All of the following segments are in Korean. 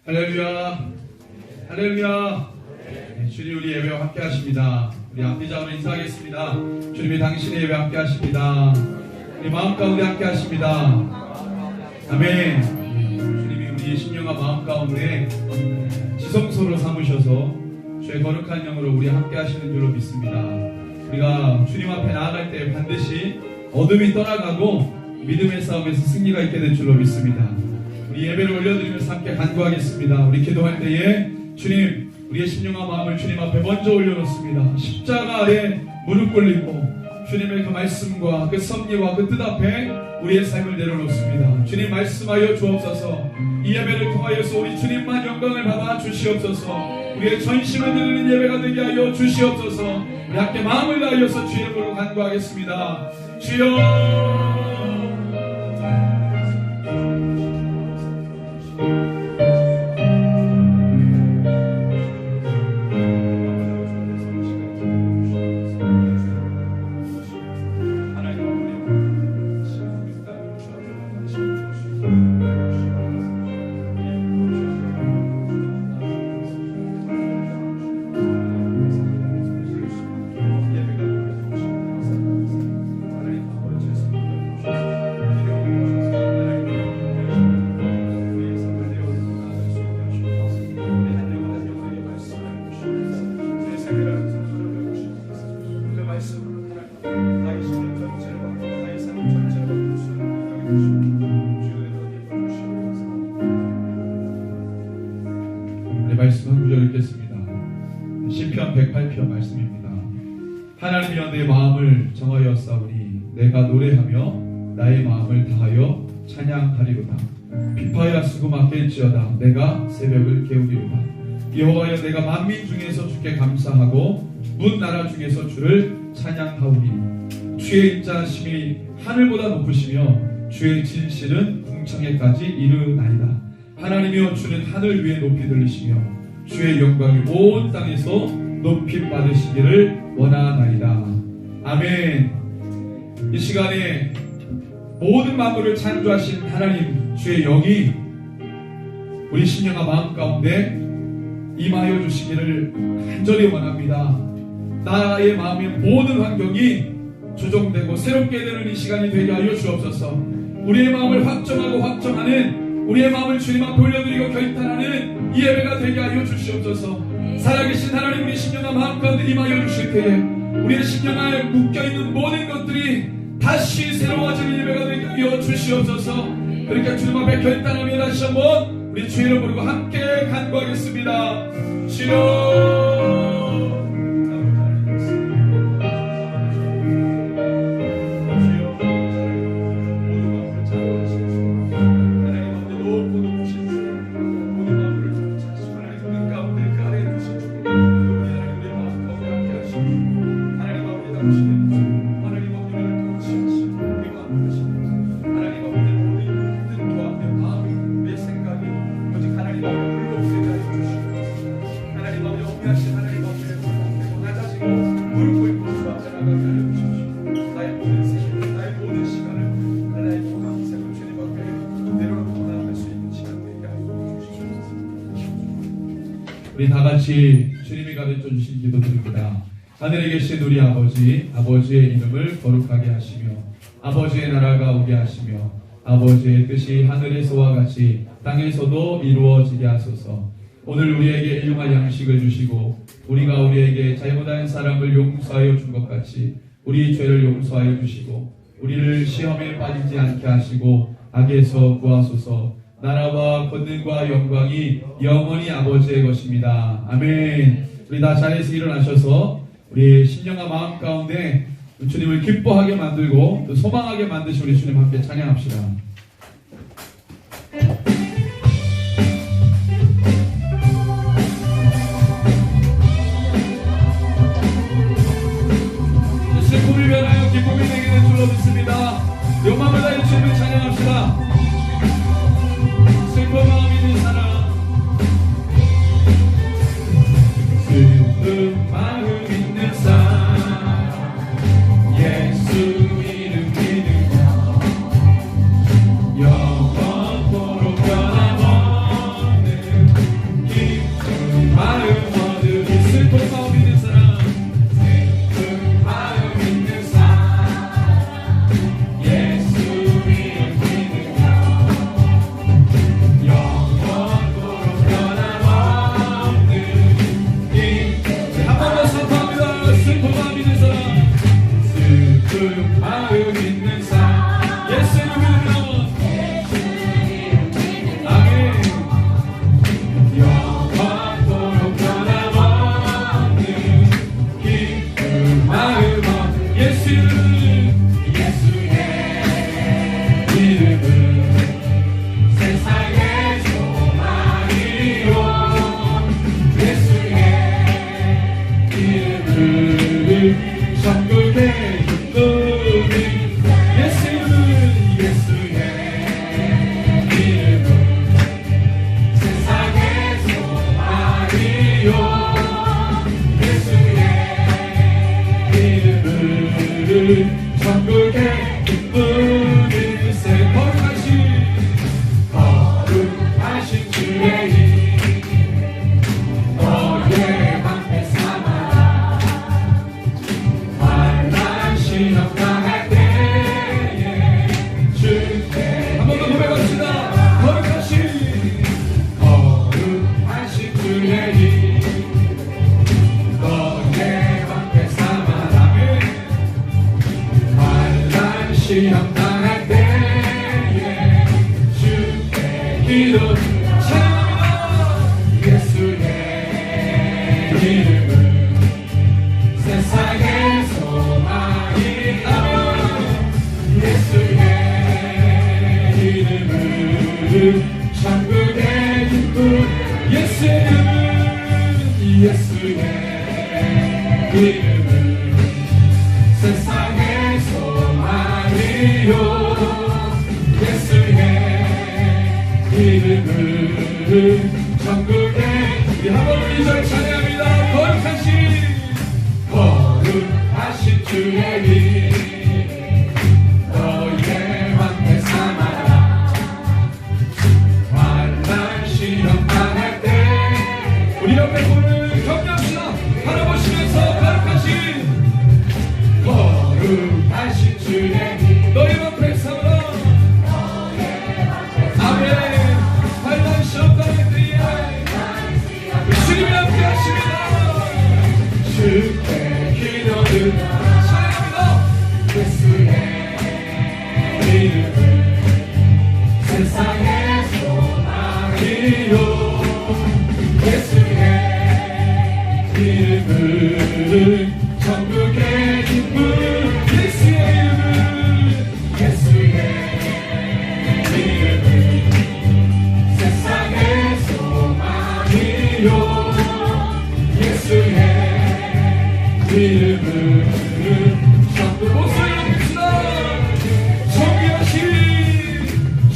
할렐루야, 할렐루야. 네, 주님 우리 예배와 함께 하십니다. 우리 앞뒤자로 인사하겠습니다. 주님이 당신의 예배 함께 하십니다. 우리 마음 가운데 함께 하십니다. 아멘. 주님이 우리 심령과 마음 가운데 지성소로 삼으셔서 주의 거룩한 영으로 우리 함께 하시는 줄로 믿습니다. 우리가 주님 앞에 나아갈 때 반드시 어둠이 떠나가고 믿음의 싸움에서 승리가 있게 될 줄로 믿습니다. 우리 예배를 올려드리면서 함께 간구하겠습니다. 우리 기도할 때에 주님, 우리의 심령과 마음을 주님 앞에 먼저 올려놓습니다. 십자가 아래 무릎 꿇리고 주님의 그 말씀과 그 섭리와 그 뜻 앞에 우리의 삶을 내려놓습니다. 주님 말씀하여 주옵소서. 이 예배를 통하여서 우리 주님만 영광을 받아 주시옵소서. 우리의 전심을 드리는 예배가 되게 하여 주시옵소서. 우리 함께 마음을 다하여서 주의 이름으로 간구하겠습니다. 주여, 말씀 한 구절 읽겠습니다. 시편 108편 말씀입니다. 하나님이여 내 마음을 정하였사오니 내가 노래하며 나의 마음을 다하여 찬양하리로다. 비파야 수고맞겠지어다. 내가 새벽을 깨우리로다. 여호와여 내가 만민 중에서 주께 감사하고 문 나라 중에서 주를 찬양하오니 주의 인자하심이 하늘보다 높으시며 주의 진실은 궁창에까지 이르나이다. 하나님이여 주는 하늘 위에 높이 들리시며 주의 영광이 온 땅에서 높임 받으시기를 원하나이다. 아멘. 이 시간에 모든 만물을 창조하신 하나님 주의 영이 우리 심령과 마음 가운데 임하여 주시기를 간절히 원합니다. 나의 마음의 모든 환경이 조정되고 새롭게 되는 이 시간이 되게 하여 주옵소서. 우리의 마음을 확정하고 확정하는, 우리의 마음을 주님 앞에 올려드리고 결단하는 이 예배가 되게 하여 주시옵소서. 살아계신 하나님, 우리 심령과 마음 가운데 임하여 주실 때에 우리의 심령 안에 묶여있는 모든 것들이 다시 새로워지는 예배가 되게 하여 주시옵소서. 그렇게 주님 앞에 결단하며 다시 한번 우리 주의 이름 부르고 함께 간구하겠습니다. 주여, 우리 다 같이 주님이 가르쳐 주신 기도 드립니다. 하늘에 계신 우리 아버지, 아버지의 이름을 거룩하게 하시며 아버지의 나라가 오게 하시며 아버지의 뜻이 하늘에서와 같이 땅에서도 이루어지게 하소서. 오늘 우리에게 일용할 양식을 주시고 우리가 우리에게 잘못한 사람을 용서하여 준 것 같이 우리 죄를 용서하여 주시고 우리를 시험에 빠지지 않게 하시고 악에서 구하소서. 나라와 권능과 영광이 영원히 아버지의 것입니다. 아멘. 우리 다 자리에서 일어나셔서 우리 심령과 마음 가운데 주님을 기뻐하게 만들고 또 소망하게 만드신 우리 주님 함께 찬양합시다. 슬픔이 변하여 기쁨이 되기를 줄로 믿습니다. 영광을 다해 주님을 찬양합시다. 슬픈 마음 있는 사람, 슬픈 마음 있는 사람, 예수 이름 믿으며 영원토록 변함없는 기쁜 마음 얻으리. 슬픈 마음 있는 사람, 슬픈 마음 있는 사람, 예수 이름 믿으며 영원토록 변함없는 기쁜. 한 번 더 선포합니다. 슬픈 마음 있는 사람, 슬픈 마음 있는 사람, 예수 이름 믿으며 아멘. 영원토록 변함없는 기쁜 마음 예수 예수의 이름은 세상의 소망이요. 예수의 이름은 천국의 기쁨이. 예수 예수의 이름은 세상의 소망이요. 예수의 이름은 천국의 기쁨이. 세 거룩하신 주의 이름 너의 방패 삼아라. 환난 시험 당할 때에 주께 한 번 더 고백합시다. 거룩하신 주의 이름 너의 방패 삼아라. 환난 시험 당할 때에 주께 기도 찬양합니다. 예수의 이름은 세상의 소망이. 아멘. 예수의 이름은 천국의 기쁨. 예수의 이름은 예수의 이름은 세상의 소망이요. 예수의 이름은 천국의. 한번 이 절 찬양합니다. 거룩하신 주의 이름 너의 방패 삼아라. 환난 시험 당할 때 우리 옆에 분을 격려합시다. 바라보시면서 거룩하신 주의 이름 너의 방패 삼아라. 아멘. 환난 시험 당할 때에 주님이 함께 하십니다. 주께 기도를 찬양합니다. 예수의 이름은 세상의 소망이요. 예수의 이름은 천국의 기쁨. 예수의 이름은 세상의 소망이요. 예수의 이름은 천국. 목소리로 봅시다.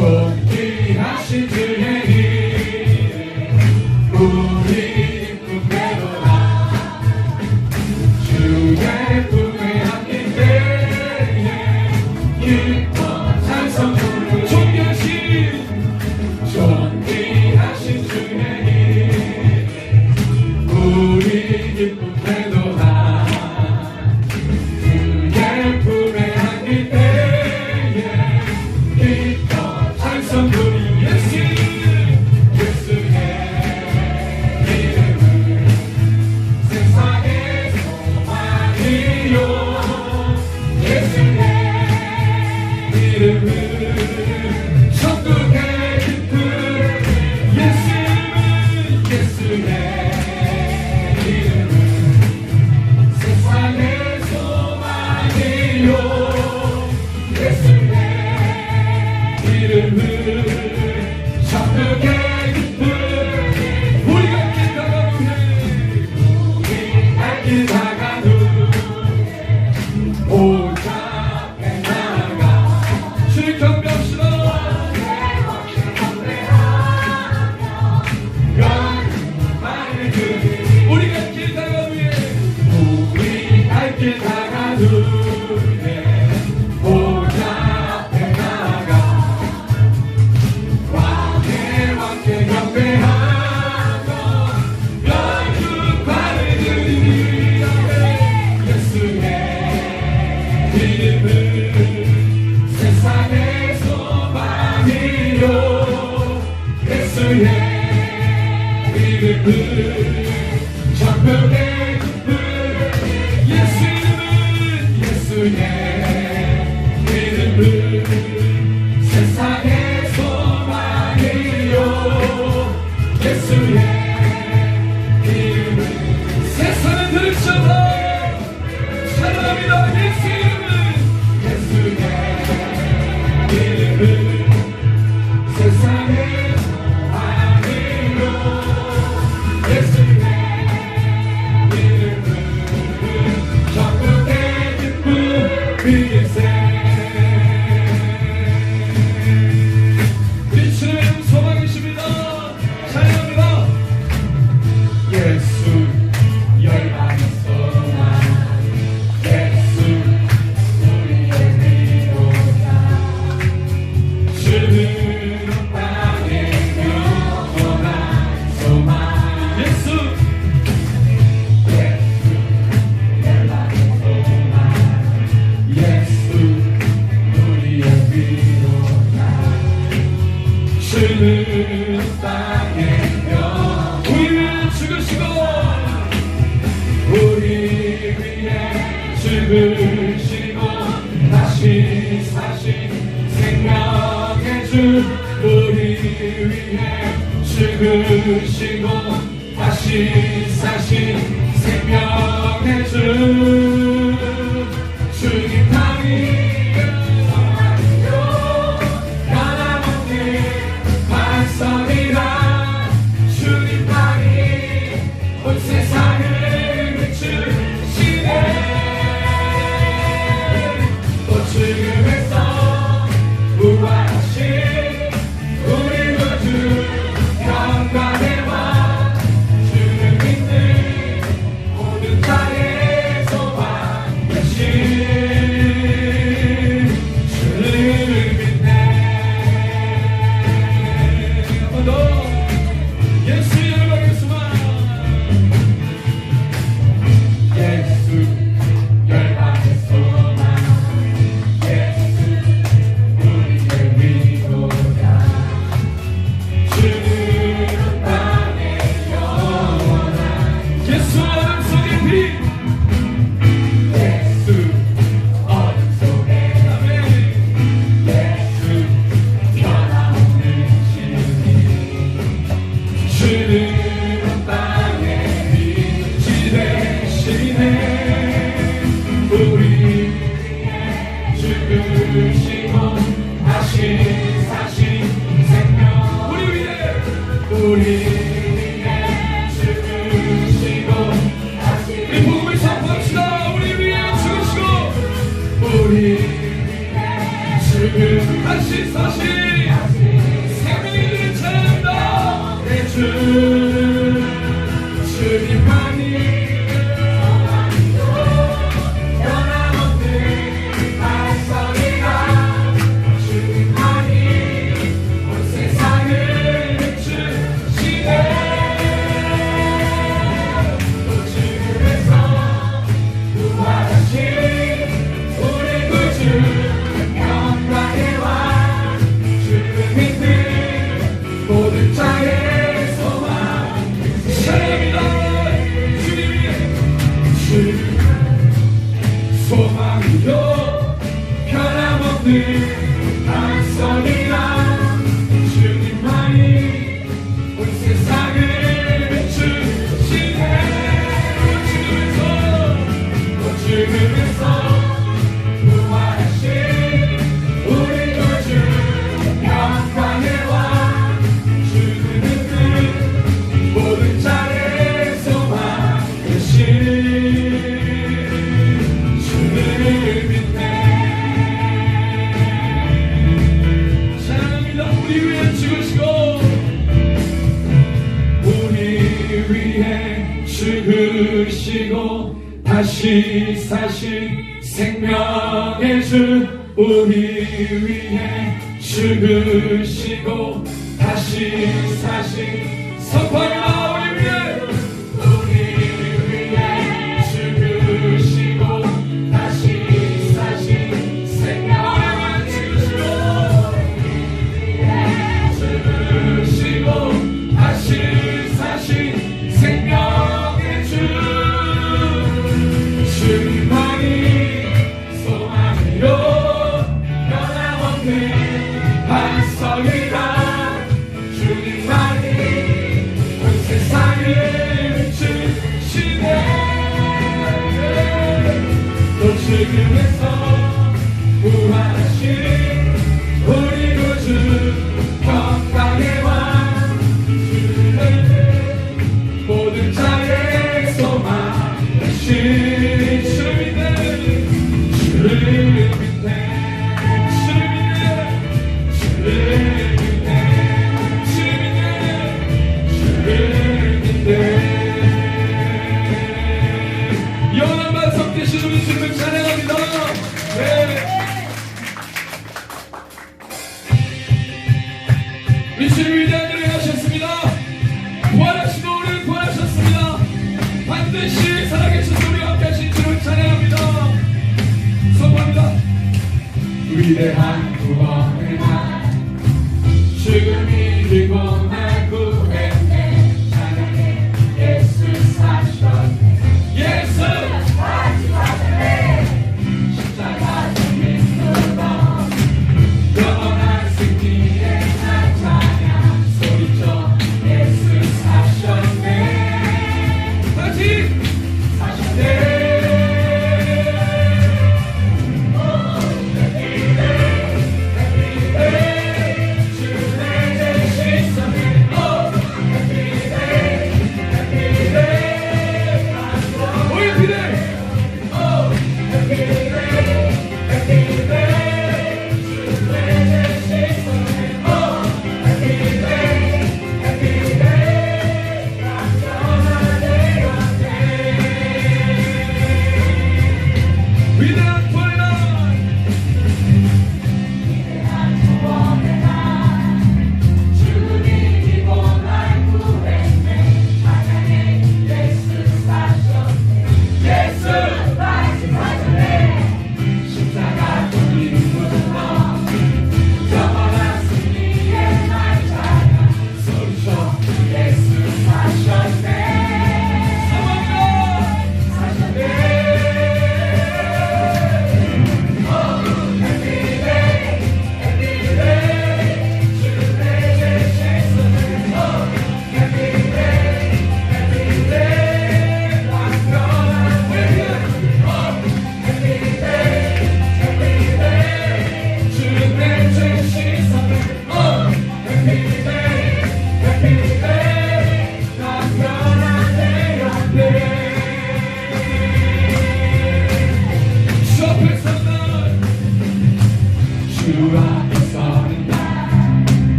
존귀하신 주의 이름 우리 품에도다. 주의 품에 안길 때에 기뻐 찬송 부르. 존귀하신 주의 이름 우리 기쁨에도다. 주의 품에 안길 때에 기뻐 기쁨 천국의 기쁨 예수 이름은 예수의 이름은 세상의 소망이요 예수의 이름은 세상은 들으셔서 사랑합니다. 예수 이름은 예수의 이름은 세상의 소망이요 예수의 이름은 천국의 기쁨일세 우리 주님 소망이십니다. 찬양합니다. 예수 열방의 소망 예수 우리의 위로자 주는 땅의 영원한 소망 예수 열방의 소망 예수 우리의 위로자 주는 땅의 영 우리를 죽으시고 우리 위해 죽으시고 다시 사신 생명의 주 우리 위해 죽으시고 다시 사신 생명의 주 주님 땅이 변함없는 반석이라 주님 땅이 온 세상을 비추시네 또 죽음에서 부활하신 우리 구주 영광의 왕 주를 믿는 모든 자의 소망 되신 주를 믿네 한 번 더 예수 열방의 소망 예수 열방의 소망 예수 우리의 위로자 주는 땅의 영원한 예수 어둠 속의 빛 예수 어둠 속의 아멘 예수 변함없는 신이 주는 땅의 빛이 되시네 우리 죽으시고 다시 사신 생명 우리 위해 죽으시고 다시 우리 복음을 선포합시다. 우리 위해 죽으시고 우리 위해 죽음 다시 사신 생명을 찬양합니다. 내 주 주님만이 모든 자의 소망 사랑합니다. 주님이 소망이요 변함없는 반석이라 주님만이 온 세상을 비추시네 죽음에서 부활하신 우리 구주 영광의 왕 주는 모든 자의 소망 되신 주를 믿네 사랑합니다. 우리 위해 죽으시고 우리 위해 죽으시고 다시 사신 생명의 주 우리 위해 죽으시고 다시 사신 선포합니다. 우리 위해 죽으시고 다시 사신 생명의 주 우리 위해 죽으시고 다시 사신 우리 구주 평강의 왕 모든 자의 소망 되신 주를 믿는 주를 믿는 주를 믿는 주를 믿는 주를 믿는 영원한 반석 되신 우리 주님을 찬양합니다. 네. 우리 주님 위대한 일을 하셨습니다. 부활하시고 우리를 구원하셨습니다. 반드시 살아계신 우리와 함께 하신 주를 찬양합니다. 선포합니다. 위대한 구원을 한 죽음이 길고 날 구했네. 찬양해 예수 사셨네. 예수 사셨네. 십자가 죽는 수고 영원한 승리의 날 찬양 소리쳐 예수 사셨네. 다시 사셨네.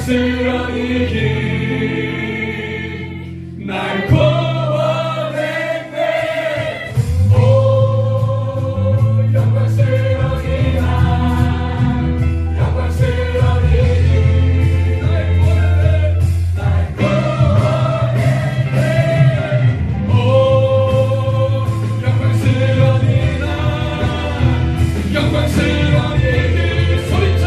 영광스러운 이 길 날 구원했네. 오 영광스러운 이 날 영광스러운 이 길 날 구원했네. 오 영광스러운 이 날 영광스러운 이 길 소리쳐.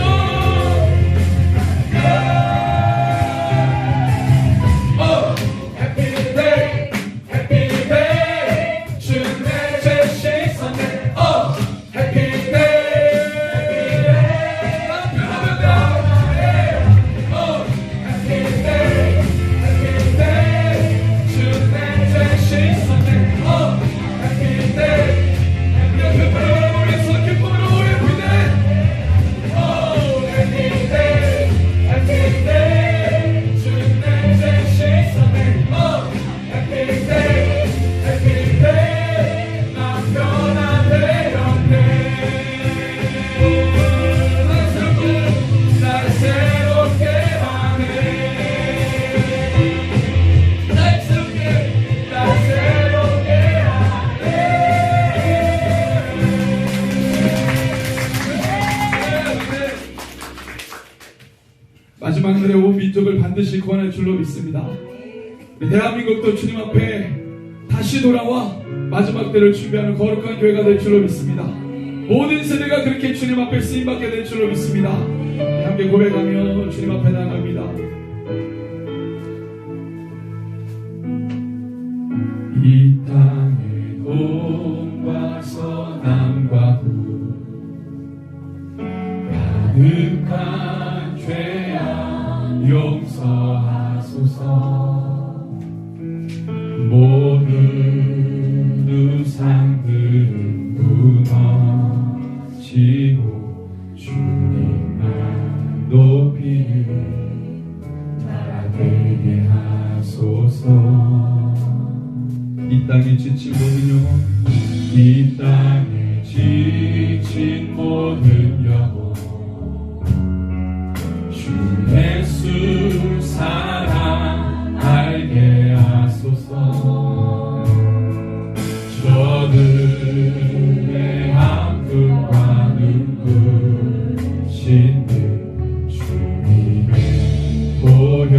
마지막 날에 온 민족을 반드시 구원할 줄로 믿습니다. 우리 대한민국도 주님 앞에 다시 돌아와 마지막 때를 준비하는 거룩한 교회가 될 줄로 믿습니다. 모든 세대가 그렇게 주님 앞에 쓰임받게 될 줄로 믿습니다. 함께 고백하며 주님 앞에 나갑니다. 이 땅의 동과 서남과 북 가득한 죄악 용서하소서. 모든 우상들은 무너지고 주님만 높이는 나라 되게 하소서. 이 땅에 지친 모든 영혼, 이 땅에 지친 모든 영혼, 주 예수 사랑 알게 하소서. 저들의 아픔과 눈물 신들 주님의 보혈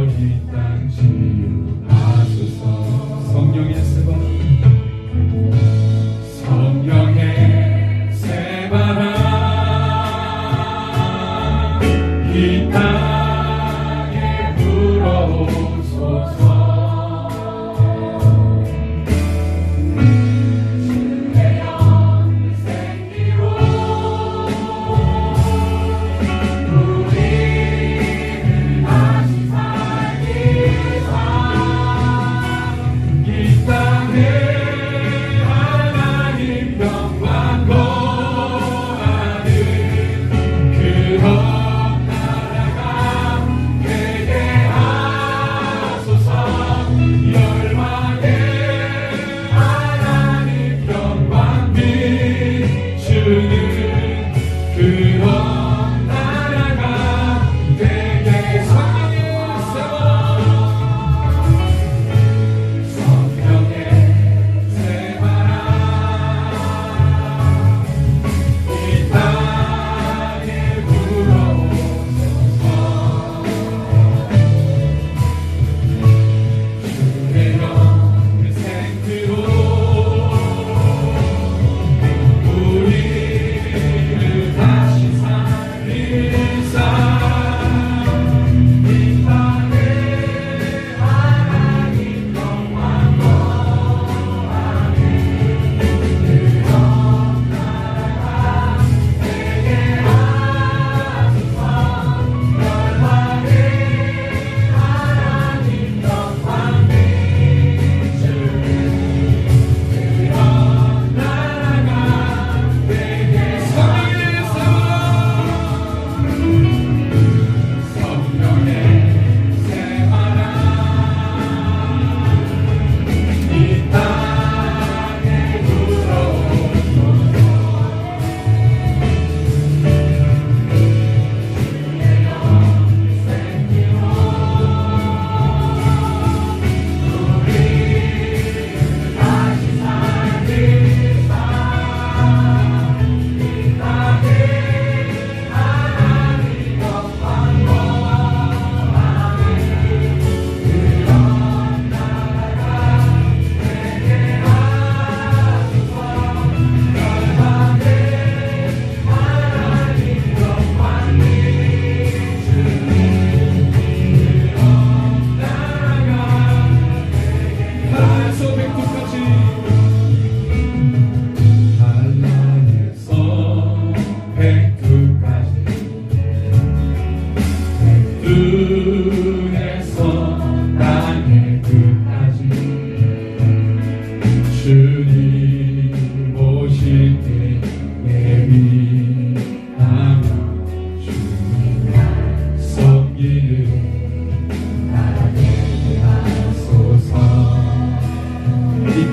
이 땅 치유하소서. 성령의 세바 성령의 세바라 이 땅에 불어오소서. 주의 영생기로 우리를 다시 살리사. 이 땅에 하나님 영광 거하는 그런 나라가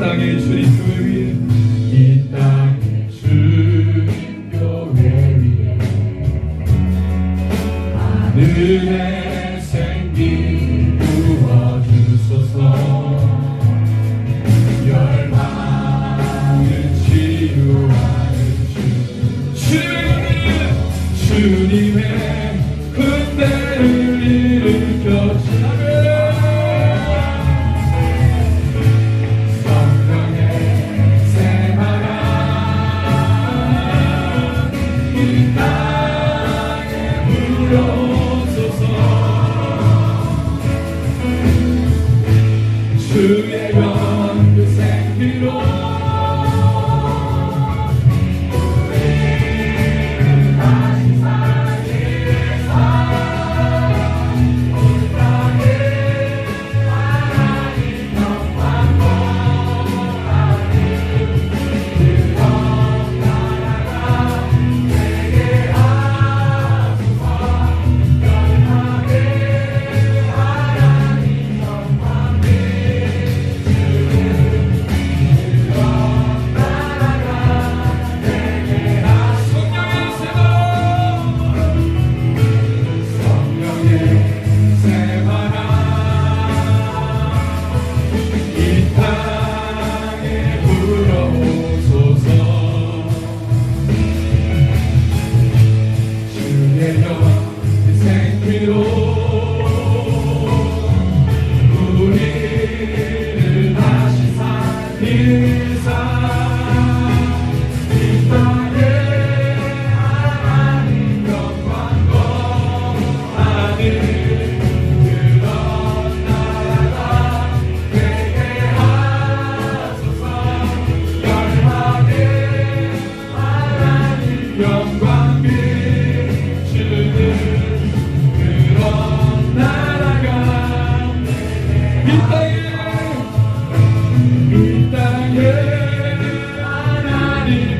땅에 주님 교회 위에 이 땅에 주님 교회 위에 하늘의 생기 부어주소서 열방을 치유하는 주님의 군대를 일으켜 성령의 새바람 이 땅에 불어오소서 주의 연그 생기로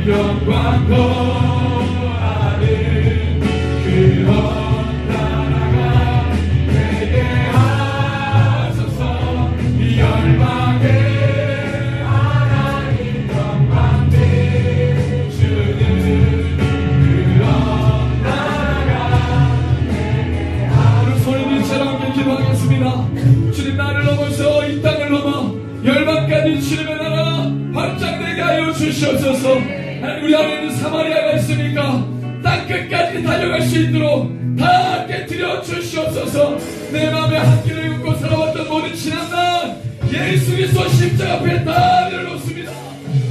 영광 거하는 그런 나라가 되게 하소서 열방에 하나님 영광 비추는 그런 나라가 되게 하소서 소리를 함께 기도하겠습니다. 주님 나를 넘어서 이 땅을 넘어 열방까지 주님의 나라 확장되게 하여 주시옵소서. 하나님 우리 안에 있는 사마리아가 있으니까 땅 끝까지 달려갈 수 있도록 다 깨뜨려 주시옵소서. 내 마음에 한길을 긋고 살아왔던 모든 지난날 예수 그리스도 십자가 앞에 다 내려놓습니다.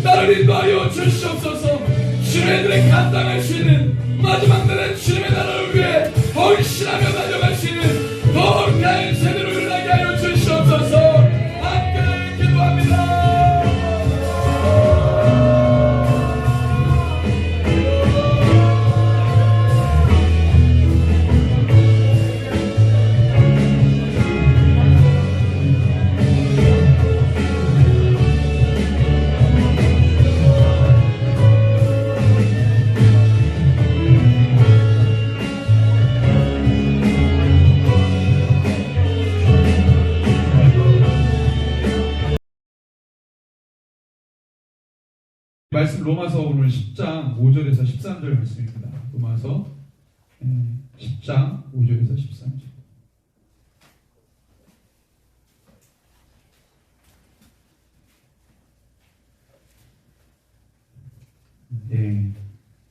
나를 인도하여 주시옵소서. 주님의 들에 감당할 수 있는 마지막 날에 주님의 나라를 위해 헌신하며 달려갈 수 있는 더욱 나은 세대로 일어나게 하여 주시옵소서. 함께 기도합니다. 말씀 로마서 오늘 10장 5절에서 13절 말씀입니다. 로마서 10장 5절에서 13절.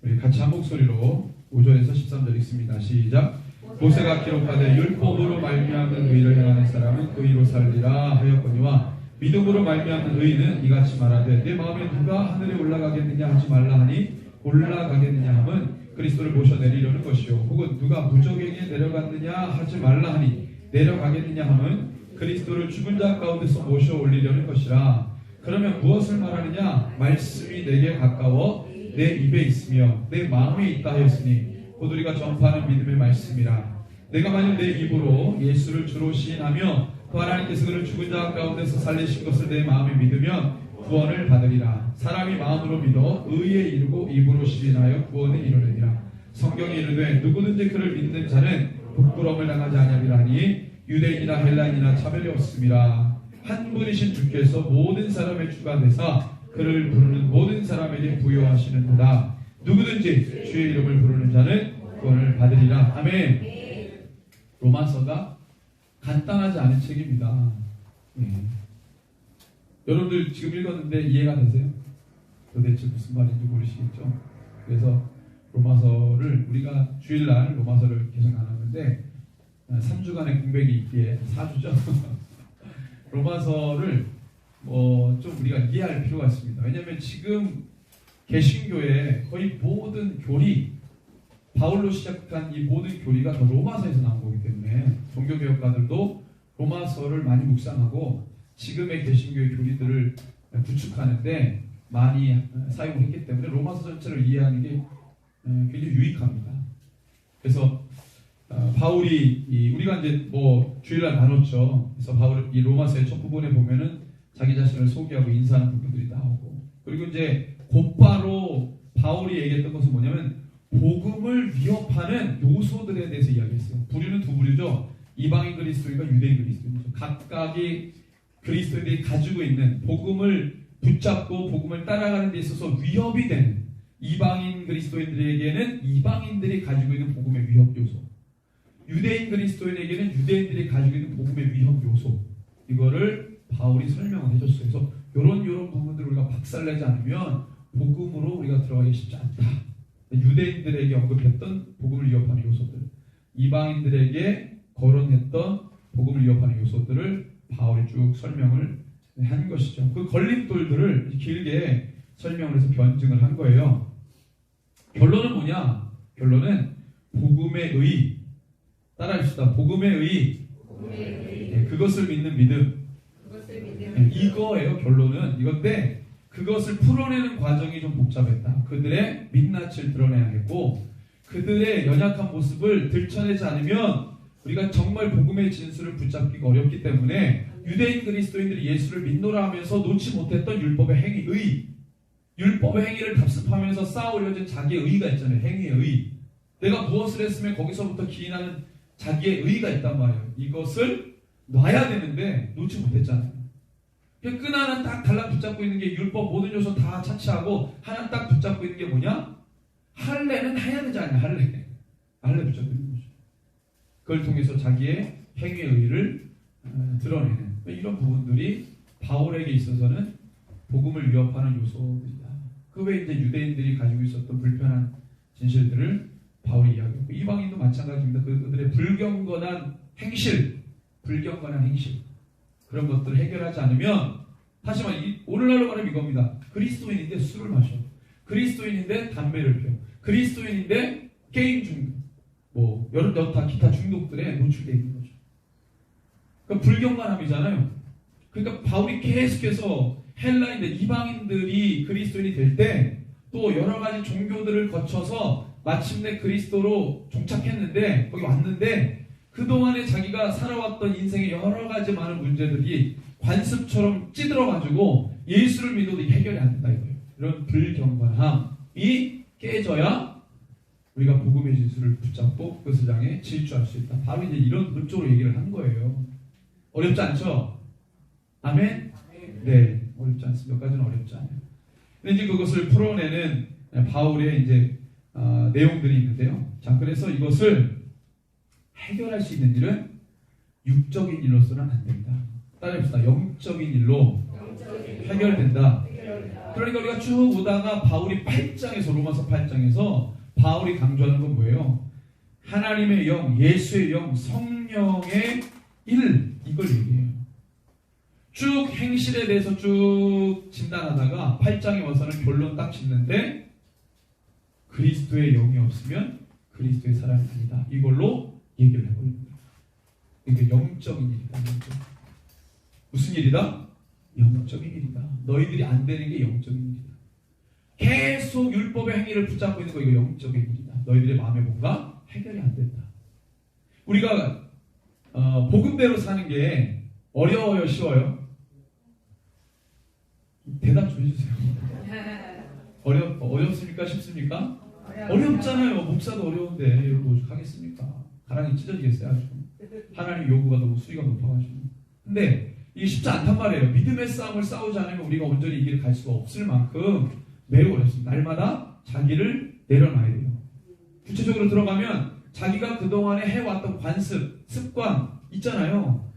우리 같이 한 목소리로 5절에서 13절 읽습니다. 시작. 모세가 기록하되 율법으로 말미암는 의를 행하는 사람은 그 의로 살리라 하였거니와 믿음으로 말미암는 의인은 이같이 말하되 내 마음에 누가 하늘에 올라가겠느냐 하지 말라 하니 올라가겠느냐 함은 그리스도를 모셔 내리려는 것이요 혹은 누가 무적에게 내려갔느냐 하지 말라 하니 내려가겠느냐 함은 그리스도를 죽은 자 가운데서 모셔 올리려는 것이라. 그러면 무엇을 말하느냐? 말씀이 내게 가까워 내 입에 있으며 내 마음에 있다 하였으니 곧 우리가 전파하는 믿음의 말씀이라. 내가 만일 내 입으로 예수를 주로 시인하며 또 하나님께서 그를 죽은 자 가운데서 살리신 것을 내 마음에 믿으면 구원을 받으리라. 사람이 마음으로 믿어 의에 이르고 입으로 시인하여 구원을 이루느니라. 성경에 이르되 누구든지 그를 믿는 자는 부끄러움을 당하지 아니하리라 하니 유대인이나 헬라인이나 차별이 없음이라. 한 분이신 주께서 모든 사람의 주가 되사 그를 부르는 모든 사람에게 부여하시는도다. 누구든지 주의 이름을 부르는 자는 구원을 받으리라. 아멘. 로마서가 간단하지 않은 책입니다. 여러분들 지금 읽었는데 이해가 되세요? 도대체 무슨 말인지 모르시겠죠? 그래서 로마서를 우리가 주일날 로마서를 계속 나누는데 3주간의 공백이 있기에 4주죠. 로마서를 좀 우리가 이해할 필요가 있습니다. 왜냐하면 지금 개신교의 거의 모든 교리, 바울로 시작한 이 모든 교리가 다 로마서에서 나온 거기 때문에 종교개혁가들도 로마서를 많이 묵상하고 지금의 개신교의 교리들을 구축하는데 많이 사용했기 때문에 로마서 전체를 이해하는 게 굉장히 유익합니다. 그래서 바울이 우리가 이제 주일날 나눴죠. 그래서 바울 이 로마서의 첫 부분에 보면은 자기 자신을 소개하고 인사하는 부분들이 나오고, 그리고 이제 곧바로 바울이 얘기했던 것은 뭐냐면 복음을 위협하는 요소들에 대해서 이야기했어요. 부류는 두 부류죠. 이방인 그리스도인과 유대인 그리스도인이죠. 각각이 그리스도인들이 가지고 있는 복음을 붙잡고 복음을 따라가는 데 있어서 위협이 되는 이방인 그리스도인들에게는 이방인들이 가지고 있는 복음의 위협 요소, 유대인 그리스도인에게는 유대인들이 가지고 있는 복음의 위협 요소, 이거를 바울이 설명을 해줬어요. 그래서 이런 부분들을 우리가 박살내지 않으면 복음으로 우리가 들어가기 쉽지 않다. 유대인들에게 언급했던 복음을 위협하는 요소들, 이방인들에게 거론했던 복음을 위협하는 요소들을 바울이 쭉 설명을 한 것이죠. 그 걸림돌들을 길게 설명을 해서 변증을 한 거예요. 결론은 뭐냐? 결론은 복음의 의, 따라합시다. 복음의 의, 그것을 믿는 믿음. 이거예요. 결론은 이건데 그것을 풀어내는 과정이 좀 복잡했다. 그들의 민낯을 드러내야겠고 그들의 연약한 모습을 들춰내지 않으면 우리가 정말 복음의 진수를 붙잡기가 어렵기 때문에 유대인 그리스도인들이 예수를 믿노라 하면서 놓지 못했던 율법의 행위, 율법의 행위를 답습하면서 쌓아올려진 자기의 의의가 있잖아요. 행위의 의. 내가 무엇을 했으면 거기서부터 기인하는 자기의 의의가 있단 말이에요. 이것을 놔야 되는데 놓지 못했잖아요. 그냥 끈 하나 딱 달라붙잡고 있는 게 율법 모든 요소 다 차치하고 하나 딱 붙잡고 있는 게 뭐냐? 할례는 해야 되지 않냐? 할례 붙잡고 있는 거죠. 그걸 통해서 자기의 행위의 의의를 드러내는 이런 부분들이 바울에게 있어서는 복음을 위협하는 요소들이다. 그 외에 이제 유대인들이 가지고 있었던 불편한 진실들을 바울이 이야기하고 이방인도 마찬가지입니다. 그들의 불경건한 행실 그런 것들을 해결하지 않으면 다시 말해 오늘날로 말하면 이겁니다. 그리스도인인데 술을 마셔, 그리스도인인데 담배를 피워, 그리스도인인데 게임 중독, 여러 다 기타 중독들에 노출되어 있는 거죠. 그러니까 불경건함이잖아요. 그러니까 바울이 계속해서 헬라인들, 이방인들이 그리스도인이 될 때 또 여러 가지 종교들을 거쳐서 마침내 그리스도로 종착했는데 거기 왔는데 그동안에 자기가 살아왔던 인생의 여러 가지 많은 문제들이 관습처럼 찌들어가지고 예수를 믿어도 해결이 안 된다 이거예요. 이런 불경건함이 깨져야 우리가 복음의 진수를 붙잡고 그것을 향해 질주할 수 있다. 바로 이제 이런 문쪽으로 얘기를 한 거예요. 어렵지 않죠? 아멘? 네, 어렵지 않습니다. 몇 가지는 어렵지 않아요. 근데 이제 그것을 풀어내는 바울의 이제 내용들이 있는데요. 자, 그래서 이것을 해결할 수 있는 일은 육적인 일로서는 안 된다. 따라합시다. 영적인 일로 해결된다. 그러니까 우리가 쭉 오다가 바울이 8장에서 로마서 8장에서 바울이 강조하는 건 뭐예요? 하나님의 영, 예수의 영, 성령의 일, 이걸 얘기해요. 쭉 행실에 대해서 쭉 진단하다가 8장에 와서는 결론 딱 짓는데 그리스도의 영이 없으면 그리스도의 사람이 아니다. 이걸로 얘기를 해버립니다. 이게 영적인 일이다. 무슨 일이다? 영적인 일이다. 너희들이 안 되는 게 영적인 일이다. 계속 율법의 행위를 붙잡고 있는 거 이거 영적인 일이다. 너희들의 마음에 뭔가 해결이 안 된다. 우리가 복음대로 사는 게 어려워요, 쉬워요? 대답 좀 해주세요. 어렵습니까? 쉽습니까? 어렵잖아요. 목사도 어려운데 여러분 오죽하겠습니까? 가랑이 찢어지겠어요. 아주 하나님 요구가 너무 수위가 높아가지고. 근데 이게 쉽지 않단 말이에요. 믿음의 싸움을 싸우지 않으면 우리가 온전히 이 길을 갈 수가 없을 만큼 매우 어렵습니다. 날마다 자기를 내려놔야 돼요. 구체적으로 들어가면 자기가 그동안에 해왔던 관습, 습관 있잖아요.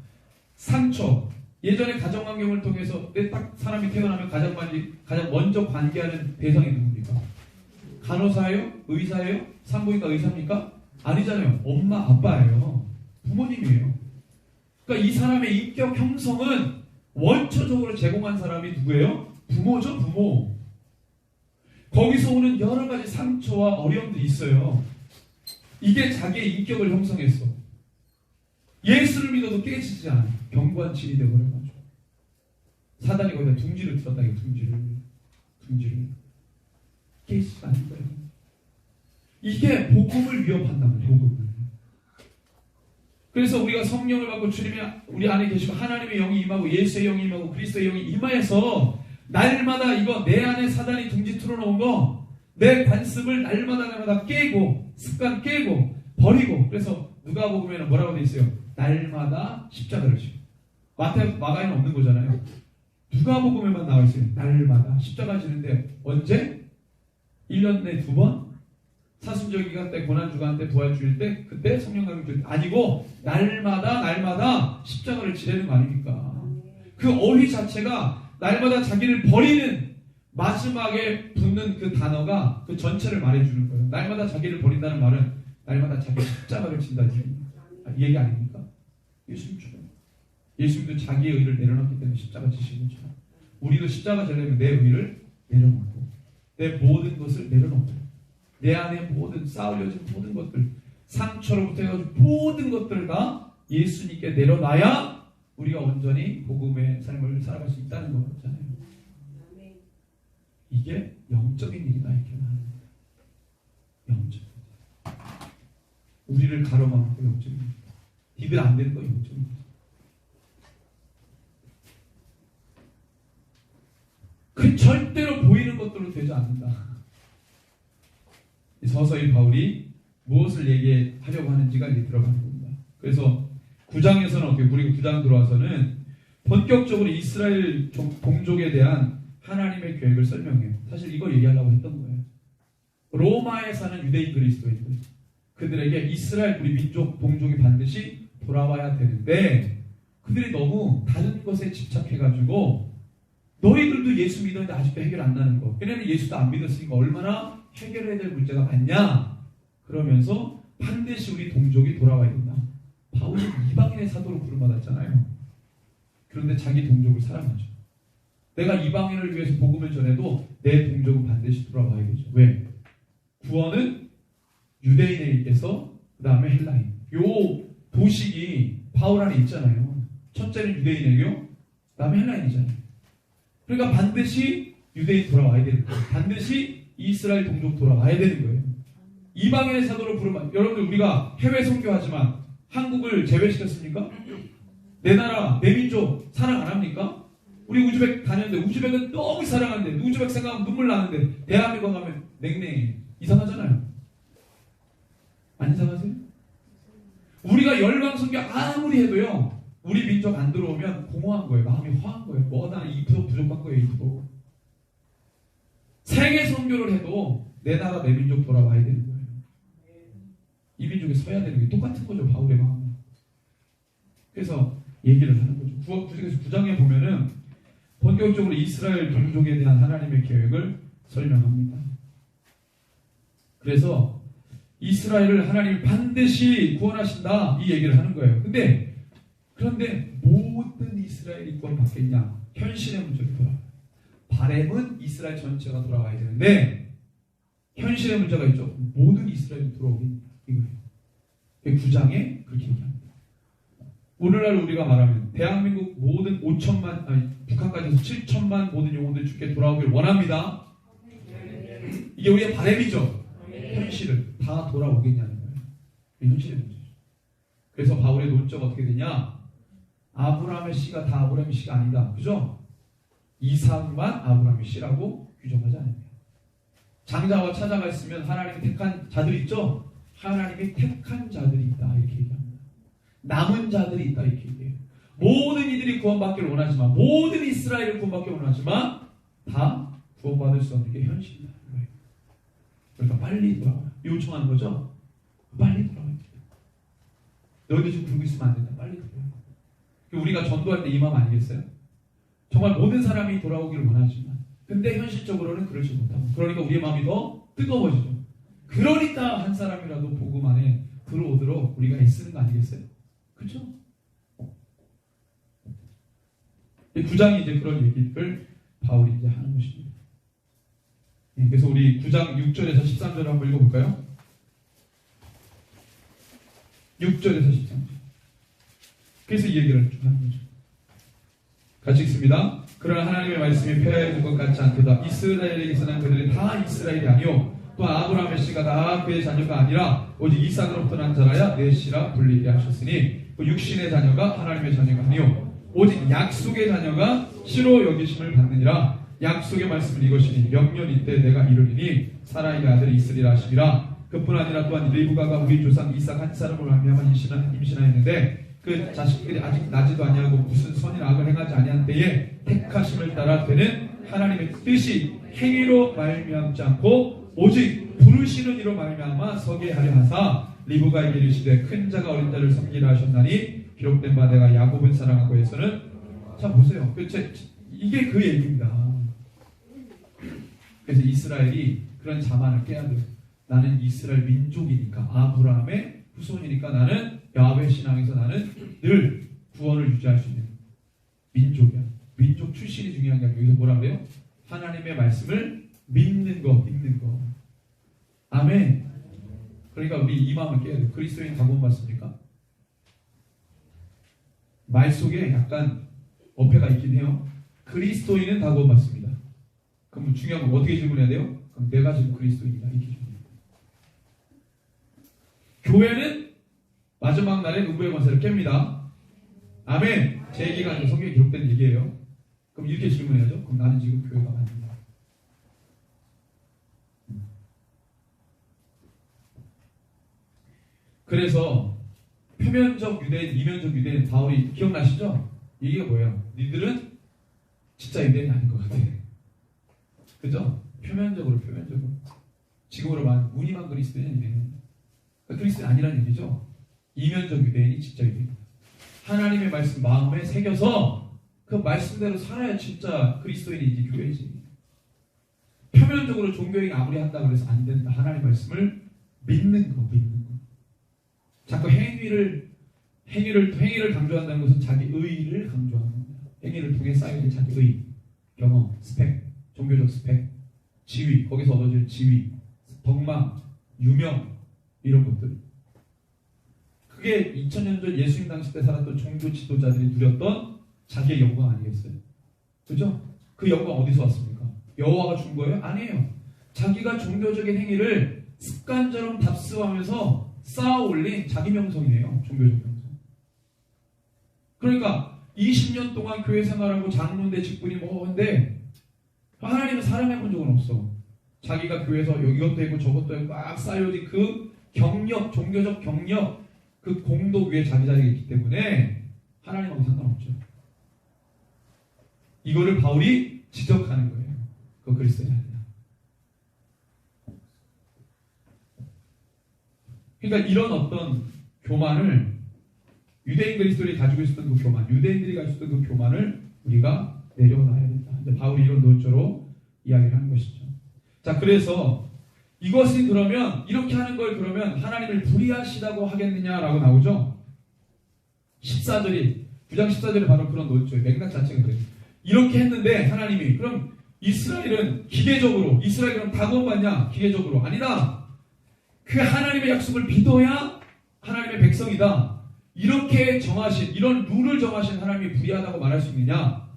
상처. 예전에 가정환경을 통해서 딱 사람이 태어나면 가장 먼저 관계하는 대상이 누굽니까? 간호사예요? 의사예요? 산부인과 의사입니까? 아니잖아요. 엄마, 아빠예요. 부모님이에요. 그러니까 이 사람의 인격 형성은 원초적으로 제공한 사람이 누구예요? 부모죠, 부모. 거기서 오는 여러 가지 상처와 어려움들이 있어요. 이게 자기의 인격을 형성했어. 예수를 믿어도 깨지지 않아. 경관침이 되어버려가지고. 사단이 거기다 둥지를 들었다, 이거 둥지를. 깨지지 않는 거예요. 이게 복음을 위협한다는 거예요, 복음을. 그래서 우리가 성령을 받고 주님이 우리 안에 계시고 하나님의 영이 임하고 예수의 영이 임하고 그리스도의 영이 임하여서 날마다 이거 내 안에 사단이 둥지 틀어놓은 거 내 관습을 날마다 깨고 습관 깨고 버리고. 그래서 누가복음에는 뭐라고 돼 있어요? 날마다 십자가를 지고. 마가에는 없는 거잖아요. 누가복음에만 나와 있어요. 날마다 십자가 지는데 언제? 1년 내에 2번? 사순절기간 때, 고난주간 때, 부활주일 때, 그때 성령 강림주일 때 아니고 날마다 십자가를 지내는 거 아닙니까? 그 어휘 자체가 날마다 자기를 버리는 마지막에 붙는 그 단어가 그 전체를 말해주는 거예요. 날마다 자기를 버린다는 말은 날마다 자기 십자가를 진다는 이 얘기 아닙니까? 예수님처럼. 예수님도 자기의 의를 내려놨기 때문에 십자가 지신 것처럼 우리도 십자가 지려면 내 의를 내려놓고 내 모든 것을 내려놓고 내 안에 모든 쌓으려진 모든 것들, 상처로부터 해가지고 모든 것들을 다 예수님께 내려놔야 우리가 온전히 복음의 삶을 살아갈 수 있다는 거잖아요. 이게 영적인 일이다, 이렇게 말하는 거예요. 영적인 일. 우리를 가로막고 영적인 일. 니들 안 되는 거 영적인 일. 그 절대로 보이는 것들로 되지 않는다. 서서히 바울이 무엇을 얘기하려고 하는지가 이제 들어가는 겁니다. 그래서 9장에서는 우리가 9장 들어와서는 본격적으로 이스라엘 동족에 대한 하나님의 계획을 설명해요. 사실 이걸 얘기하려고 했던 거예요. 로마에 사는 유대인 그리스도인들, 그들에게 이스라엘 우리 민족 동족이 반드시 돌아와야 되는데 그들이 너무 다른 것에 집착해가지고 너희들도 예수 믿었는데 아직도 해결 안 나는 거. 얘네는 예수도 안 믿었으니까 얼마나 해결해야 될 문제가 많냐. 그러면서 반드시 우리 동족이 돌아와야 된다. 바울이 이방인의 사도로 부름받았잖아요. 그런데 자기 동족을 사랑하죠. 내가 이방인을 위해서 복음을 전해도 내 동족은 반드시 돌아와야 되죠. 왜? 구원은 유대인에게서 그 다음에 헬라인. 요 도식이 바울 안에 있잖아요. 첫째는 유대인에게요. 그 다음에 헬라인이잖아요. 그러니까 반드시 유대인 돌아와야 되는 거예요. 반드시 이스라엘 동족 돌아와야 되는 거예요. 이방인의 사도로 부르면 여러분들 우리가 해외 선교하지만 한국을 제외시켰습니까? 내 나라, 내 민족 사랑 안 합니까? 우리 우즈벡 다녔는데 우즈벡은 너무 사랑하는데 우즈벡 생각하면 눈물 나는데 대한민국 가면 냉랭해. 이상하잖아요. 안 이상하세요? 우리가 열방 선교 아무리 해도요. 우리 민족 안 들어오면 공허한 거예요. 마음이 허한 거예요. 뭐나 2% 부족한 거예요. 2%. 세계 선교를 해도 내 나라 내 민족 돌아와야 되는 거예요. 이 민족에 서야 되는 게 똑같은 거죠. 바울의 마음은. 그래서 얘기를 하는 거죠. 그래서 9장에 보면은 본격적으로 이스라엘 동족에 대한 하나님의 계획을 설명합니다. 그래서 이스라엘을 하나님이 반드시 구원하신다 이 얘기를 하는 거예요. 그런데 모든 이스라엘이 구원받겠냐? 현실의 문제로 돌아와요. 바램은 이스라엘 전체가 돌아와야 되는데 현실의 문제가 있죠. 모든 이스라엘이 돌아오겠냐 이거예요. 9장에 그렇게 얘기합니다. 오늘날 우리가 말하면 대한민국 모든 5천만 북한까지 해서 7천만 모든 영혼들 주께 돌아오길 원합니다. 이게 우리의 바램이죠. 현실은 다 돌아오겠냐는 거예요. 현실의 문제죠. 그래서 바울의 논조가 어떻게 되냐? 아브라함의 씨가 다 아브라함의 씨가 아니다. 그죠? 이삭만 아브라함의 씨라고 규정하지 않습니다. 장자와 차자가 있으면 하나님이 택한 자들이 있죠? 하나님이 택한 자들이 있다. 이렇게 얘기합니다. 남은 자들이 있다. 이렇게 얘기해요. 모든 이들이 구원받기를 원하지만, 모든 이스라엘을 구원받기를 원하지만 다 구원받을 수 없는 게 현실이다. 그러니까 빨리 돌아와. 요청하는 거죠. 빨리 돌아와야 돼. 너희들 지금 그러고 있으면 안 된다. 빨리 돌아와. 우리가 전도할 때 이 마음 아니겠어요? 정말 모든 사람이 돌아오기를 원하지만, 근데 현실적으로는 그러지 못하고, 그러니까 우리의 마음이 더 뜨거워지죠. 그러니까 한 사람이라도 복음 안에 들어오도록 우리가 애쓰는 거 아니겠어요? 그렇죠? 9장이 이제 그런 얘기를 바울이 이제 하는 것입니다. 그래서 우리 9장 6절에서 13절을 한번 읽어볼까요? 6절에서 13절. 그래서 이 얘기를 좀 하는 거죠. 같이 읽습니다. 그러나 하나님의 말씀이 폐하여진 것 같지 않도다. 이스라엘에게서는 그들이 다 이스라엘이 아니요 또 아브라함의 씨가 다 그의 자녀가 아니라 오직 이삭으로부터 난 자라야 내 씨라 불리게 하셨으니 그 육신의 자녀가 하나님의 자녀가 아니요 오직 약속의 자녀가 씨로 여기심을 받느니라. 약속의 말씀은 이것이니 명년 이때 내가 이르리니 사라의 아들이 있으리라 하시니라. 그뿐 아니라 또한 리브가가 우리 조상 이삭 한 사람을 말미암아 임신하였는데 그 자식들이 아직 나지도 아니하고 무슨 선이나 악을 행하지 아니한 때에 택하심을 따라 되는 하나님의 뜻이 행위로 말미암지 않고 오직 부르시는 이로 말미암아 서게 하려 하사 리브가에게 이르시되 큰 자가 어린 자를 섬기라 하셨나니 기록된 바 내가 야곱은 사랑하고 해서는 자 보세요. 이게 그 얘기입니다. 그래서 이스라엘이 그런 자만을 깨야 돼요. 나는 이스라엘 민족이니까 아브라함의 후손이니까 나는 야훼 신앙에서 나는 늘 구원을 유지할 수 있는 민족이야. 민족 출신이 중요한 게 아니라 여기서 뭐라 그래요? 하나님의 말씀을 믿는 거. 아멘. 그러니까 우리 이 마음을 깨야 돼요. 그리스도인 다 구원받습니까? 말 속에 약간 어폐가 있긴 해요. 그리스도인은 다 구원받습니다. 그럼 중요한 건 어떻게 질문해야 돼요? 그럼 내가 지금 그리스도인이다. 이렇게 질문해요. 교회는 마지막 날에 누구의 권세를 깹니다. 아멘. 제 얘기가 아니라 성경에 기록된 얘기예요. 그럼 이렇게 질문해야죠. 그럼 나는 지금 교회가 맞는가? 그래서 표면적 유대인, 이면적 유대인 바울이 기억나시죠? 이게 뭐예요? 니들은 진짜 유대인이 아닌 것 같아. 그죠? 표면적으로. 지금으로 말하면 무늬만 그리스도인이 아니에요. 그리스도인 아니라는 얘기죠. 이면적 유대인이 진짜 유대인입니다. 하나님의 말씀 마음에 새겨서 그 말씀대로 살아야 진짜 그리스도인이지 교회지. 표면적으로 종교행위 아무리 한다 그래서 안 된다. 하나님의 말씀을 믿는 거. 자꾸 행위를 강조한다는 것은 자기 의의를 강조하는 겁니다. 행위를 통해 쌓여진 자기 의, 경험, 스펙, 종교적 스펙, 지위, 거기서 얻어질 지위, 덕망, 유명 이런 것들. 그게 2000년 전 예수님 당시 때 살았던 종교 지도자들이 누렸던 자기의 영광 아니겠어요? 그죠? 그 영광 어디서 왔습니까? 여호와가 준 거예요? 아니에요. 자기가 종교적인 행위를 습관처럼 답습하면서 쌓아 올린 자기 명성이에요. 종교적 명성. 그러니까 20년 동안 교회 생활하고 장로인데 직분이 뭐인데 하나님을 사랑해 본 적은 없어. 자기가 교회에서 이것도 했고 저것도 했고 막 쌓여진 그 경력, 종교적 경력, 그 공도 위에 자기 자리가 있기 때문에 하나님하고 상관없죠. 이거를 바울이 지적하는 거예요. 그거 그리스도인이 아니라. 그러니까 이런 어떤 교만을 유대인 그리스도인이 가지고 있었던 그 교만, 유대인들이 가지고 있었던 그 교만을 우리가 내려놔야 된다. 이제 바울이 이런 논조로 이야기를 하는 것이죠. 자, 그래서 이것이 그러면 이렇게 하는 걸 그러면 하나님을 불의하시다고 하겠느냐라고 나오죠. 14절이 9장 14절에 바로 그런 논조의 맥락 자체가 그래요. 이렇게 했는데 하나님이 그럼 이스라엘은 기계적으로 이스라엘은 다 구원받냐? 기계적으로 아니다. 그 하나님의 약속을 믿어야 하나님의 백성이다. 이렇게 정하신 이런 룰을 정하신 하나님이 불의하다고 말할 수 있느냐?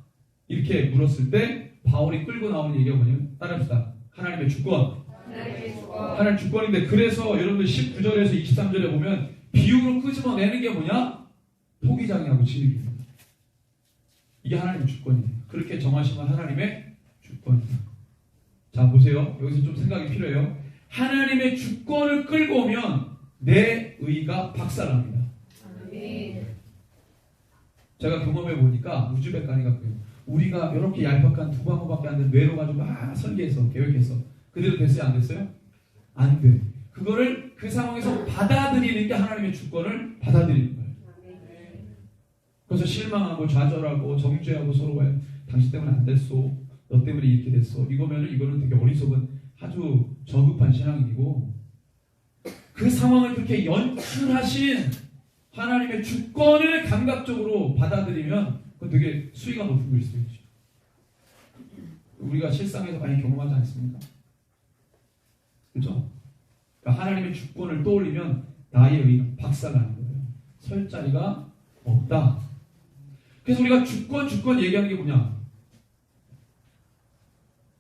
이렇게 물었을 때 바울이 끌고 나오는 얘기가 뭐냐면 따라합시다. 하나님의 주권. 하나님의 주권인데 그래서 여러분들 19절에서 23절에 보면 비유로 끄집어내는 게 뭐냐? 토기장이하고 진흙입니다. 이게 하나님의 주권이에요. 그렇게 정하시면 하나님의 주권이다. 자 보세요. 여기서 좀 생각이 필요해요. 하나님의 주권을 끌고 오면 내 의가 박살납니다. 제가 경험해 보니까 우즈벡 가니까 그래요. 우리가 이렇게 얄팍한 두 광고밖에 안 된 뇌로 가지고 막 설계해서 계획해서 그대로 됐어요? 안 됐어요? 안 돼. 그거를 그 상황에서 받아들이는 게 하나님의 주권을 받아들이는 거예요. 그래서 실망하고 좌절하고 정죄하고 서로가 당신 때문에 안 됐어. 너 때문에 이렇게 됐어. 이거는 되게 어리석은 아주 저급한 신앙이고 그 상황을 그렇게 연출하신 하나님의 주권을 감각적으로 받아들이면 그건 되게 수위가 높은 그리스도이죠. 우리가 실상에서 많이 경험하지 않습니까? 그렇죠? 그러니까 하나님의 주권을 떠올리면 나의 의는 박살나는 거예요. 설 자리가 없다. 그래서 우리가 주권 얘기하는 게 뭐냐?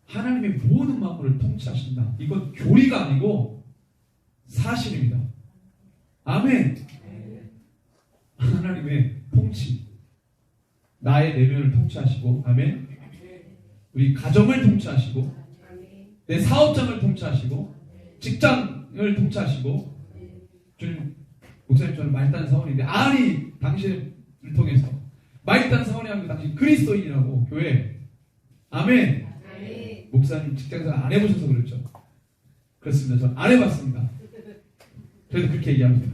하나님의 모든 만물을 통치하신다. 이건 교리가 아니고 사실입니다. 아멘. 하나님의 통치. 나의 내면을 통치하시고, 아멘. 우리 가정을 통치하시고, 내 사업장을 통치하시고, 직장을 통치하시고, 주님, 목사님 저는 말단 사원인데, 아니, 당신을 통해서 말단 사원이 아니고 당신 그리스도인이라고 교회. 아멘. 목사님 직장생활 안 해보셔서 그렇죠. 그렇습니다. 저는 안 해봤습니다. 그래도 그렇게 얘기합니다.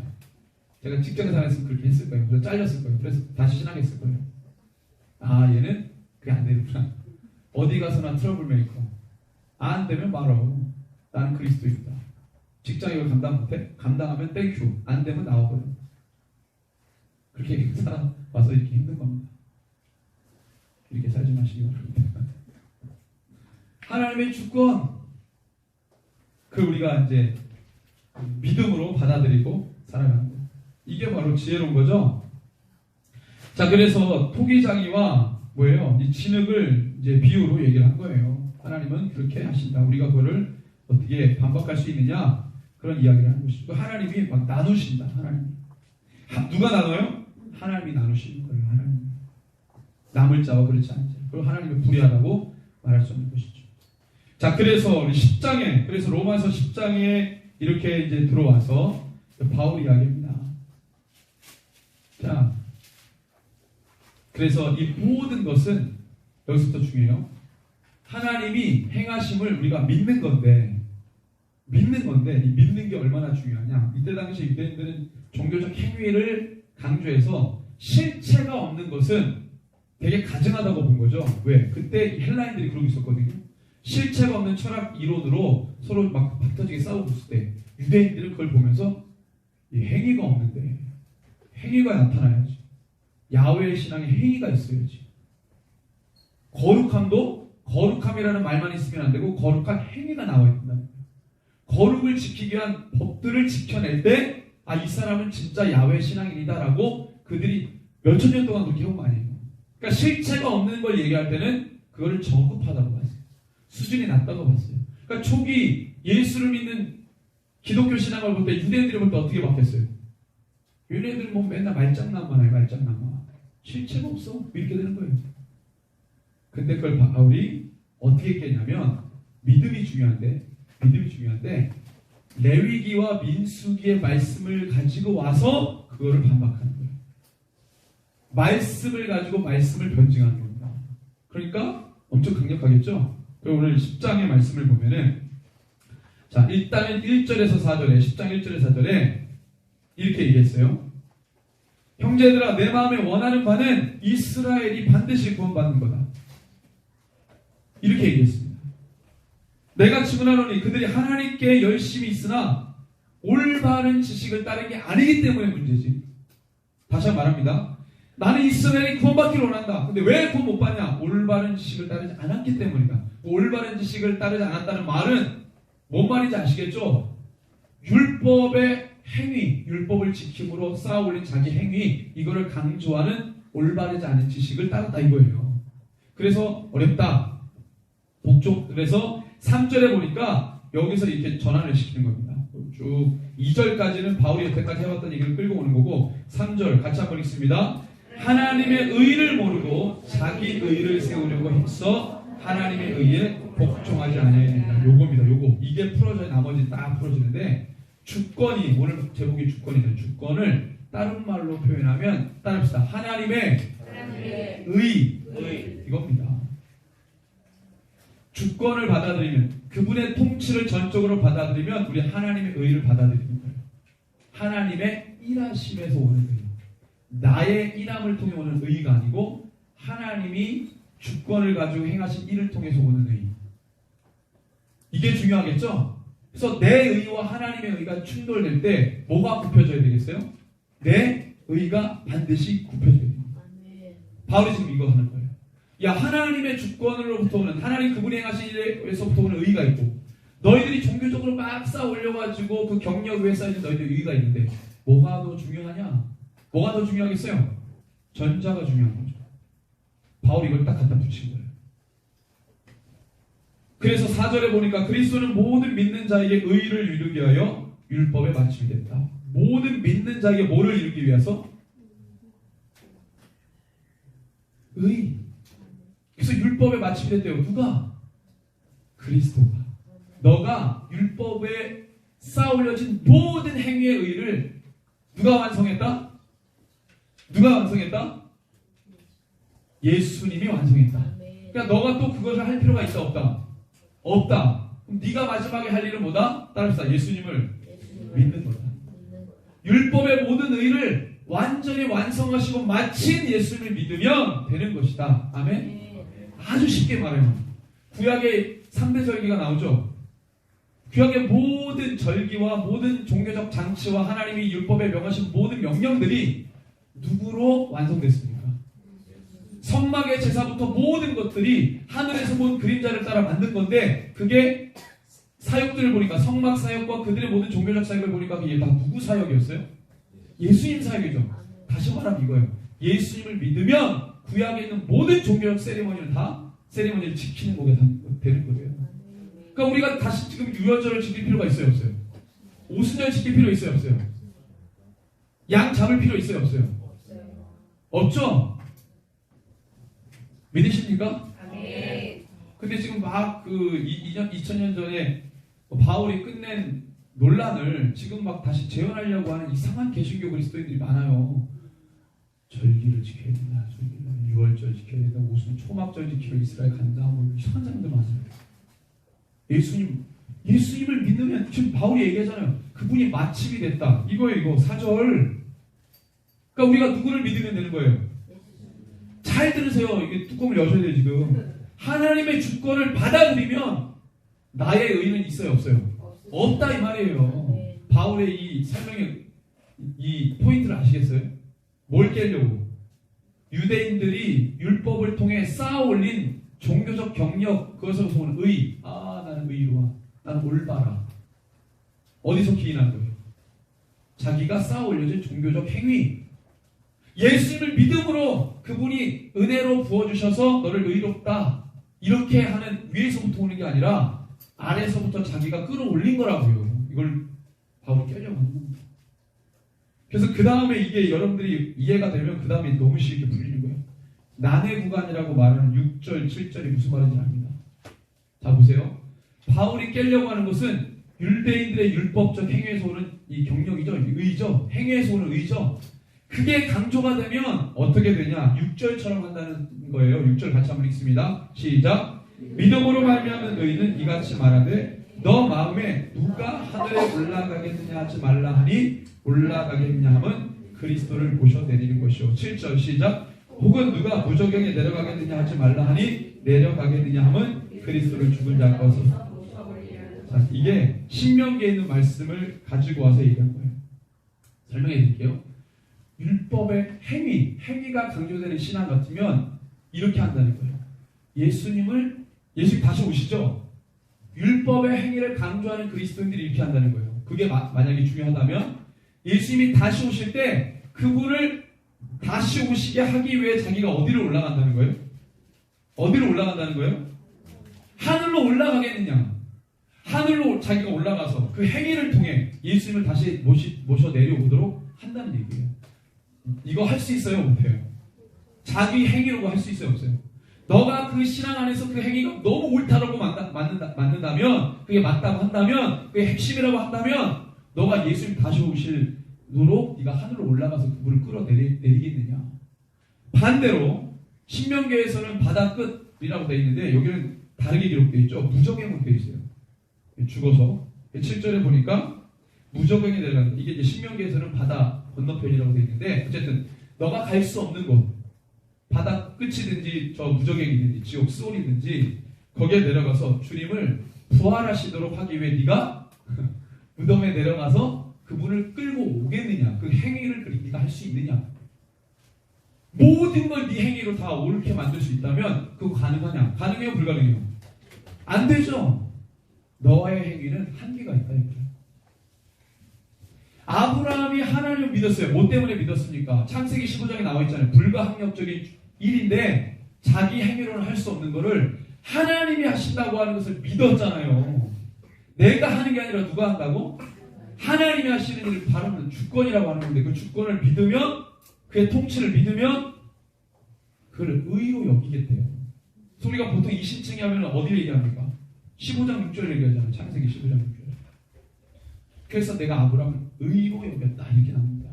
제가 직장생활 했으면 그렇게 했을 거예요. 그래서 잘렸을 거예요. 그래서 다시 신앙했을 거예요. 아, 얘는 그게 안 되는구나. 어디 가서나 트러블 메이커. 안 되면 말어. 나는 그리스도입니다. 직장 이걸 감당 못해? 감당하면 땡큐. 안 되면 나와버려. 그렇게 살아와서 이렇게 힘든 겁니다. 이렇게 살지 마시기 바랍니다. 하나님의 주권, 그 우리가 이제 믿음으로 받아들이고 살아가는 거예요. 이게 바로 지혜로운 거죠. 자, 그래서 토기장이와 뭐예요? 이 진흙을 이제 비유로 얘기를 한 거예요. 하나님은 그렇게 하신다. 우리가 그거를 어떻게 반박할 수 있느냐? 그런 이야기를 하는 것이죠. 하나님이 막 나누신다. 하나님. 누가 나눠요? 하나님이 나누시는 거예요. 하나님. 남을 자와 그렇지 않은 자. 그리고 하나님을 불의하다고 말할 수 없는 것이죠. 자, 그래서 우리 10장에, 그래서 로마서 10장에 이렇게 이제 들어와서 바울 이야기입니다. 자, 그래서 이 모든 것은 여기서부터 중요해요. 하나님이 행하심을 우리가 믿는 건데 이 믿는 게 얼마나 중요하냐. 이때 당시 유대인들은 종교적 행위를 강조해서 실체가 없는 것은 되게 가증하다고 본 거죠. 왜? 그때 헬라인들이 그러고 있었거든요. 실체가 없는 철학 이론으로 서로 막 박터지게 싸우고 있을 때 유대인들은 그걸 보면서 이 행위가 없는데 행위가 나타나야지. 야훼의 신앙에 행위가 있어야지. 거룩함도 거룩함이라는 말만 있으면 안 되고 거룩한 행위가 나와야 된다. 거룩을 지키기 위한 법들을 지켜낼 때 아, 이 사람은 진짜 야훼 신앙인이다라고 그들이 몇천 년 동안 그렇게 해온 거 아니에요. 그러니까 실체가 없는 걸 얘기할 때는 그거를 저급하다고 봤어요. 수준이 낮다고 봤어요. 그러니까 초기 예수를 믿는 기독교 신앙을 볼 때 유대인들이 볼 때 어떻게 바뀌었어요? 유대인들은 뭐 맨날 말장난만 해요. 말장난만. 실체가 없어. 이렇게 되는 거예요. 근데 그걸 바울이 어떻게 깼냐면 믿음이 중요한데 레위기와 민수기의 말씀을 가지고 와서 그거를 반박하는 거예요. 말씀을 가지고 말씀을 변증하는 겁니다. 그러니까 엄청 강력하겠죠? 오늘 10장의 말씀을 보면은 자, 일단은 1절에서 4절에 10장 1절에서 4절에 이렇게 얘기했어요. 형제들아, 내 마음에 원하는 바는 이스라엘이 반드시 구원받는 거다. 이렇게 얘기했습니다. 내가 증언하노니 그들이 하나님께 열심히 있으나 올바른 지식을 따른 게 아니기 때문에 문제지. 다시 한번 말합니다. 나는 이스라엘이 구원받기를 원한다. 근데 왜 구원 못 받냐? 올바른 지식을 따르지 않았기 때문이다. 올바른 지식을 따르지 않았다는 말은 뭔 말인지 아시겠죠? 율법의 행위, 율법을 지킴으로 쌓아 올린 자기 행위, 이거를 강조하는 올바르지 않은 지식을 따랐다 이거예요. 그래서 어렵다. 그래서 3절에 보니까 여기서 이렇게 전환을 시키는 겁니다. 쭉 2절까지는 바울이 여태까지 해왔던 얘기를 끌고 오는 거고 3절 같이 한번 읽습니다. 하나님의 의를 모르고 자기 의를 세우려고 했어 하나님의 의에 복종하지 않아야 된다. 요겁니다. 요거. 이게 풀어져야 나머지 딱 풀어지는데 주권이, 오늘 제목이 주권이죠. 주권을 다른 말로 표현하면 따릅시다. 하나님의 의. 이겁니다. 주권을 받아들이면, 그분의 통치를 전적으로 받아들이면 우리 하나님의 의를 받아들이는 거예요. 하나님의 일하심에서 오는 의. 나의 일함을 통해 오는 의가 아니고 하나님이 주권을 가지고 행하신 일을 통해서 오는 의. 이게 중요하겠죠? 그래서 내 의와 하나님의 의가 충돌될 때 뭐가 굽혀져야 되겠어요? 내 의가 반드시 굽혀져야 됩니다. 바울이 지금 이거 하는 거예요. 야, 하나님의 주권으로부터 오는, 하나님 그분이 행하신 일에서부터 오는 의가 있고, 너희들이 종교적으로 막 쌓아 올려가지고 그 경력 위에 쌓이는 너희들 의가 있는데 뭐가 더 중요하냐? 뭐가 더 중요하겠어요? 전자가 중요한 거죠. 바울이 이걸 딱 갖다 붙인 거예요. 그래서 4절에 보니까 그리스도는 모든 믿는 자에게 의를 이루기 위하여 율법에 마침이 됐다. 모든 믿는 자에게 뭐를 이루기 위해서? 의. 그래서 율법에 마침이 됐대요. 누가? 그리스도가. 너가 율법에 쌓아 올려진 모든 행위의 의를 누가 완성했다? 누가 완성했다? 예수님이 완성했다. 그러니까 너가 또 그것을 할 필요가 있다 없다? 없다. 그럼 네가 마지막에 할 일은 뭐다? 따라합시다. 예수님을 믿는 거다. 율법의 모든 의를 완전히 완성하시고 마친 예수님을 믿으면 되는 것이다. 아멘? 아주 쉽게 말해요. 구약의 3대 절기가 나오죠. 구약의 모든 절기와 모든 종교적 장치와 하나님이 율법에 명하신 모든 명령들이 누구로 완성됐습니까? 성막의 제사부터 모든 것들이 하늘에서 본 그림자를 따라 만든 건데, 그게 사역들을 보니까, 성막 사역과 그들의 모든 종교적 사역을 보니까 그게 다 누구 사역이었어요? 예수님 사역이죠. 다시 말하면 이거예요. 예수님을 믿으면 구약에 있는 모든 종교적 세리머니를 다 세리머니를 지키는 거게 되는 거예요. 그러니까 우리가 다시 지금 유월절을 지킬 필요가 있어요 없어요? 오순절 지킬 필요 있어요 없어요? 양 잡을 필요 있어요 없어요? 없죠? 믿으십니까? 근데 지금 막 그 2000년 전에 바울이 끝낸 논란을 지금 막 다시 재현하려고 하는 이상한 개신교 그리스도인들이 많아요. 절기를 지켜야 된다. 유월절 지켜야 된다. 무슨 초막절 지키러 이스라엘 간다. 뭐 이상한 사람들 많아요. 예수님을 믿으면, 지금 바울이 얘기하잖아요. 그분이 마침이 됐다. 이거예요, 이거. 4절. 그러니까 우리가 누구를 믿으면 되는 거예요? 잘 들으세요. 이게 뚜껑을 여셔야 돼요, 지금. 하나님의 주권을 받아들이면 나의 의는 있어요, 없어요? 없다, 이 말이에요. 바울의 이 설명의 이 포인트를 아시겠어요? 뭘 깨려고? 유대인들이 율법을 통해 쌓아 올린 종교적 경력, 그것으로서 오는 의. 아, 나는 의로워. 나는 올바라. 어디서 기인한 거예요? 자기가 쌓아 올려진 종교적 행위. 예수님을 믿음으로 그분이 은혜로 부어주셔서 너를 의롭다. 이렇게 하는 위에서부터 오는 게 아니라 아래서부터 자기가 끌어올린 거라고요. 이걸 바울이 깨려고 하는 겁니다. 그래서 그 다음에 이게 여러분들이 이해가 되면 그 다음에 너무 쉽게 풀리는 거예요. 난해 구간이라고 말하는 6절, 7절이 무슨 말인지 압니다. 자, 보세요. 바울이 깨려고 하는 것은 유대인들의 율법적 행위에서 오는 이 경력이죠. 의죠. 행위에서 오는 의죠. 그게 강조가 되면 어떻게 되냐? 6절처럼 한다는 거예요. 6절 같이 한번 읽습니다. 시작. 믿음으로 말미암은 의는 이같이 말하되 너 마음에 누가 하늘에 올라가겠느냐 하지 말라 하니 올라가겠냐 함은 그리스도를 보셔 내리는 것이요. 7절 시작. 혹은 누가 무저경에 내려가겠느냐 하지 말라 하니 내려가겠느냐 함은 그리스도를 죽은 자 가운데서. 자, 이게 신명기에 있는 말씀을 가지고 와서 얘기한 거예요. 설명해 드릴게요. 율법의 행위가 강조되는 신앙 같으면 이렇게 한다는 거예요. 예수님 다시 오시죠? 율법의 행위를 강조하는 그리스도인들이 이렇게 한다는 거예요. 그게 만약에 중요하다면 예수님이 다시 오실 때 그분을 다시 오시게 하기 위해 자기가 어디로 올라간다는 거예요? 어디로 올라간다는 거예요? 하늘로 올라가겠느냐? 하늘로 자기가 올라가서 그 행위를 통해 예수님을 다시 모셔 내려오도록 한다는 얘기예요. 이거 할 수 있어요? 못해요? 자기 행위로 할 수 있어요? 없어요? 너가 그 신앙 안에서 그 행위가 너무 옳다라고 맞는다면, 그게 맞다고 한다면, 그게 핵심이라고 한다면, 너가 예수님 다시 오실도록 네가 하늘로 올라가서 그분을 끌어내리겠느냐? 반대로 신명기에서는 바다 끝이라고 되어 있는데 여기는 다르게 기록되어 있죠. 무적행으로 되어 있어요. 죽어서 7절에 보니까 무적행에 내려가는 이게 이제 신명기에서는 바다 건너편이라고 되어 있는데 어쨌든 너가 갈 수 없는 곳 바다 끝이든지 저 무적행이든지 지옥 스올이든지 거기에 내려가서 주님을 부활하시도록 하기 위해 네가 무덤에 내려가서 그분을 끌고 오겠느냐 그 행위를 네가 할 수 있느냐 모든 걸 네 행위로 다 옳게 만들 수 있다면 그거 가능하냐? 가능해요? 불가능해요? 안 되죠. 너의 행위는 한계가 있다 이거죠. 아브라함이 하나님을 믿었어요. 뭐 때문에 믿었습니까? 창세기 15장에 나와 있잖아요. 불가항력적인 일인데 자기 행위로는 할 수 없는 거를 하나님이 하신다고 하는 것을 믿었잖아요. 내가 하는 게 아니라 누가 한다고? 하나님이 하시는 일을 바라는 주권이라고 하는 건데 그 주권을 믿으면 그의 통치를 믿으면 그를 의로 여기겠대요. 우리가 보통 이신칭이 하면 어디를 얘기합니까? 15장 6절을 얘기하잖아요. 창세기 15장 6절. 그래서 내가 아브라함을 의로 여겼다 이렇게 나옵니다.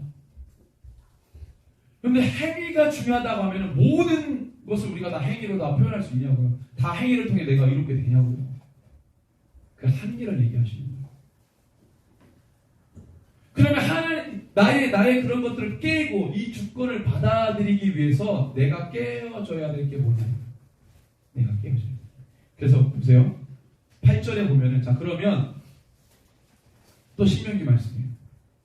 그런데 행위가 중요하다고 하면 모든 것을 우리가 다 행위로 다 표현할 수 있냐고요. 다 행위를 통해 내가 이롭게 되냐고요. 그 한계를 얘기하시는 거예요. 그러면 하나님 나의 그런 것들을 깨고 이 주권을 받아들이기 위해서 내가 깨어져야 될 게 뭐냐? 내가 깨어져야 돼. 그래서 보세요. 8절에 보면은 자 그러면 또 신명기 말씀이에요.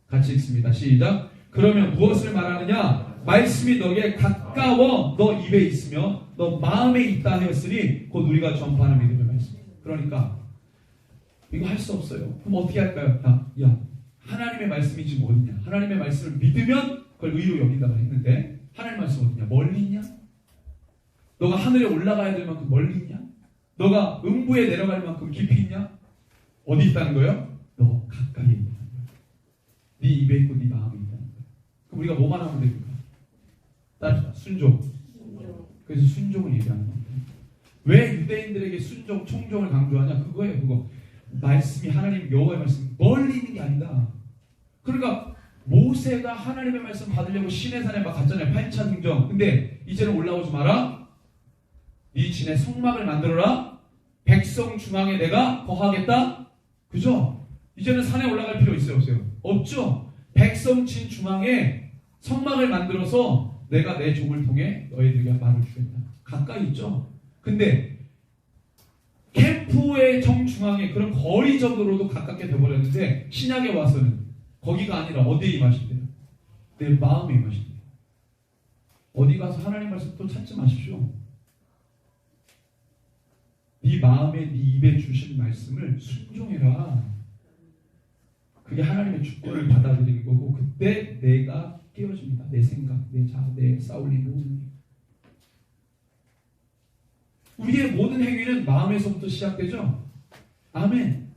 같이 읽습니다. 시작. 그러면 무엇을 말하느냐? 말씀이 너에게 가까워 너 입에 있으며 너 마음에 있다 하였으니 곧 우리가 전파하는 믿음의 말씀. 그러니까 이거 할 수 없어요. 그럼 어떻게 할까요? 야 하나님의 말씀이 지금 어디냐? 하나님의 말씀을 믿으면 그걸 의로 여긴다고 했는데 하나님의 말씀 어디냐? 멀리 있냐? 너가 하늘에 올라가야 될 만큼 멀리 있냐? 너가 음부에 내려갈 만큼 깊이 있냐? 어디 있다는 거예요? 너 가까이 있다는 거예요. 네 입에 있고 네 마음에 있다는 거예요. 그럼 우리가 뭐만 하면 됩니까? 따르다 순종. 그래서 순종을 얘기하는 겁니다. 왜 유대인들에게 순종, 청종을 강조하냐? 그거예요. 그거. 말씀이 하나님 여호와의 말씀 멀리 있는 게 아니다. 그러니까 모세가 하나님의 말씀 받으려고 시내산에 막 갔잖아요. 8차 등정. 근데 이제는 올라오지 마라. 네 진에 성막을 만들어라. 백성 중앙에 내가 거하겠다. 그죠? 이제는 산에 올라갈 필요 있어요? 없어요? 없죠. 백성 진 중앙에 성막을 만들어서 내가 내 종을 통해 너희들에게 말을 주겠다. 가까이 있죠. 근데 캠프의 정중앙에 그런 거리적으로도 가깝게 되어버렸는데 신약에 와서는 거기가 아니라 어디에 임하신대요? 내 마음에 임하신대요. 어디 가서 하나님 말씀 또 찾지 마십시오. 네 마음에 네 입에 주신 말씀을 순종해라. 그게 하나님의 주권을 받아들이는 거고 그때 내가 깨어집니다. 내 생각, 내 자아, 내 싸울림 모든 게. 우리의 모든 행위는 마음에서부터 시작되죠. 아멘.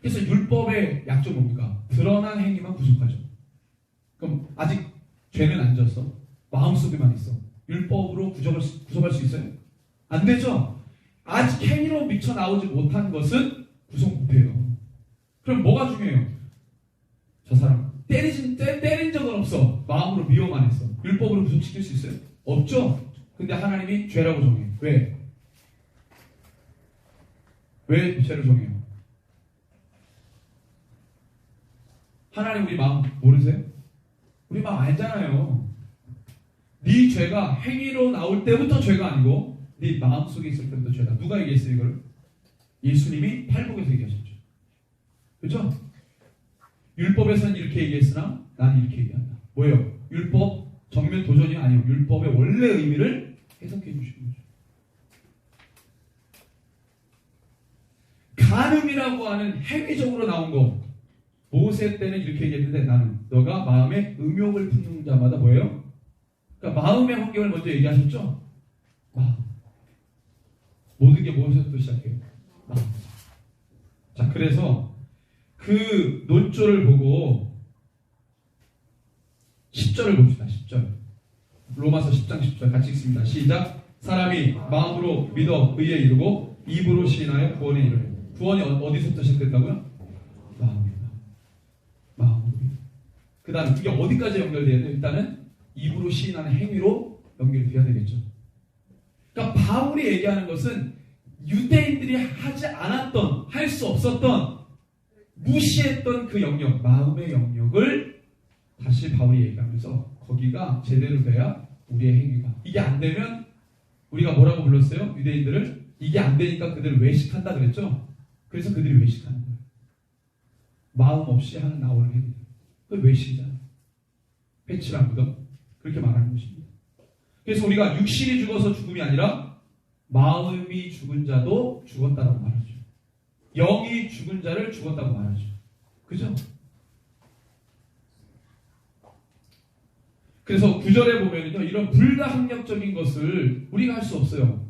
그래서 율법의 약점 뭡니까? 드러난 행위만 부족하죠. 그럼 아직 죄는 안 졌어. 마음속에만 있어. 율법으로 구속할 수 있어요? 안 되죠. 아직 행위로 미쳐 나오지 못한 것은 구속 못해요. 그럼 뭐가 중요해요? 저 사람 때린 적은 없어. 마음으로 미워만 했어. 율법으로 구속시킬 수 있어요? 없죠. 근데 하나님이 죄라고 정해요. 왜? 왜 죄를 정해요? 하나님 우리 마음 모르세요? 우리 마음 알잖아요. 네 죄가 행위로 나올 때부터 죄가 아니고 네 마음속에 있을 때부터 죄다. 누가 얘기했어요 이걸? 예수님이 팔복에서 얘기하셨죠. 그렇죠? 율법에서는 이렇게 얘기했으나 나는 이렇게 얘기한다. 뭐예요? 율법 정면 도전이 아니에요. 율법의 원래 의미를 해석해 주시는 거죠. 간음이라고 하는 행위적으로 나온 거 모세 때는 이렇게 얘기했는데 나는 너가 마음에 음욕을 품는 자마다 뭐예요? 그러니까 마음의 환경을 먼저 얘기하셨죠? 마음. 모든 게 무엇에서부터 시작해요? 마음. 자, 그래서 그 논조를 보고 10절을 봅시다. 10절. 로마서 10장 10절 같이 읽습니다. 시작. 사람이 마음으로 믿어 의에 이르고 입으로 시인하여 구원에 이르고. 구원이 어디서부터 시작된다고요? 마음입니다. 마음으로. 그 다음 이게 어디까지 연결돼야 돼요? 일단은 입으로 시인하는 행위로 연결이 돼야 되겠죠. 그러니까 바울이 얘기하는 것은 유대인들이 하지 않았던, 할 수 없었던, 무시했던 그 영역, 마음의 영역을 다시 바울이 얘기하면서 거기가 제대로 돼야 우리의 행위가, 이게 안 되면 우리가 뭐라고 불렀어요? 유대인들을 이게 안 되니까 그들을 외식한다 그랬죠? 그래서 그들이 외식하는 거예요. 마음 없이 하는 나오는 행위, 그 외식이잖아요. 회칠한 무덤, 그렇게 말하는 것입니다. 그래서 우리가 육신이 죽어서 죽음이 아니라 마음이 죽은 자도 죽었다라고 말하죠. 영이 죽은 자를 죽었다고 말하죠. 그죠? 그래서 9절에 보면요, 이런 불가항력적인 것을 우리가 할 수 없어요.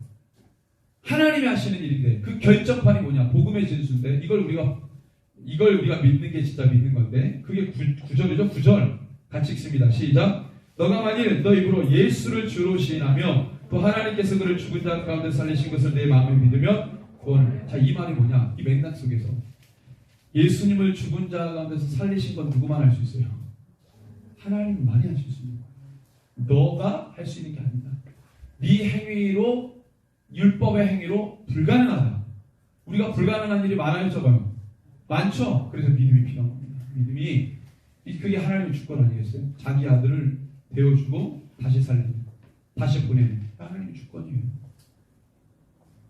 하나님이 하시는 일인데 그 결정판이 뭐냐? 복음의 진수인데 이걸 우리가 믿는 게 진짜 믿는 건데 그게 9절이죠. 9절 같이 읽습니다. 시작. 너가 만일 너 입으로 예수를 주로 시인하며 또 하나님께서 그를 죽은 자 가운데 살리신 것을 내 마음에 믿으면 구원을. 자, 이 말이 뭐냐? 이 맥락 속에서 예수님을 죽은 자 가운데서 살리신 건 누구만 할 수 있어요? 하나님만이 할 수 있습니다. 너가 할 수 있는 게 아니다. 네 행위로, 율법의 행위로 불가능하다. 우리가 불가능한 일이 많아요, 적어요? 많죠? 그래서 믿음이 필요한 겁니다. 믿음이, 그게 하나님의 주권 아니겠어요? 자기 아들을 데워주고 다시 살리는, 다시 보내는 하나님의 주권이에요.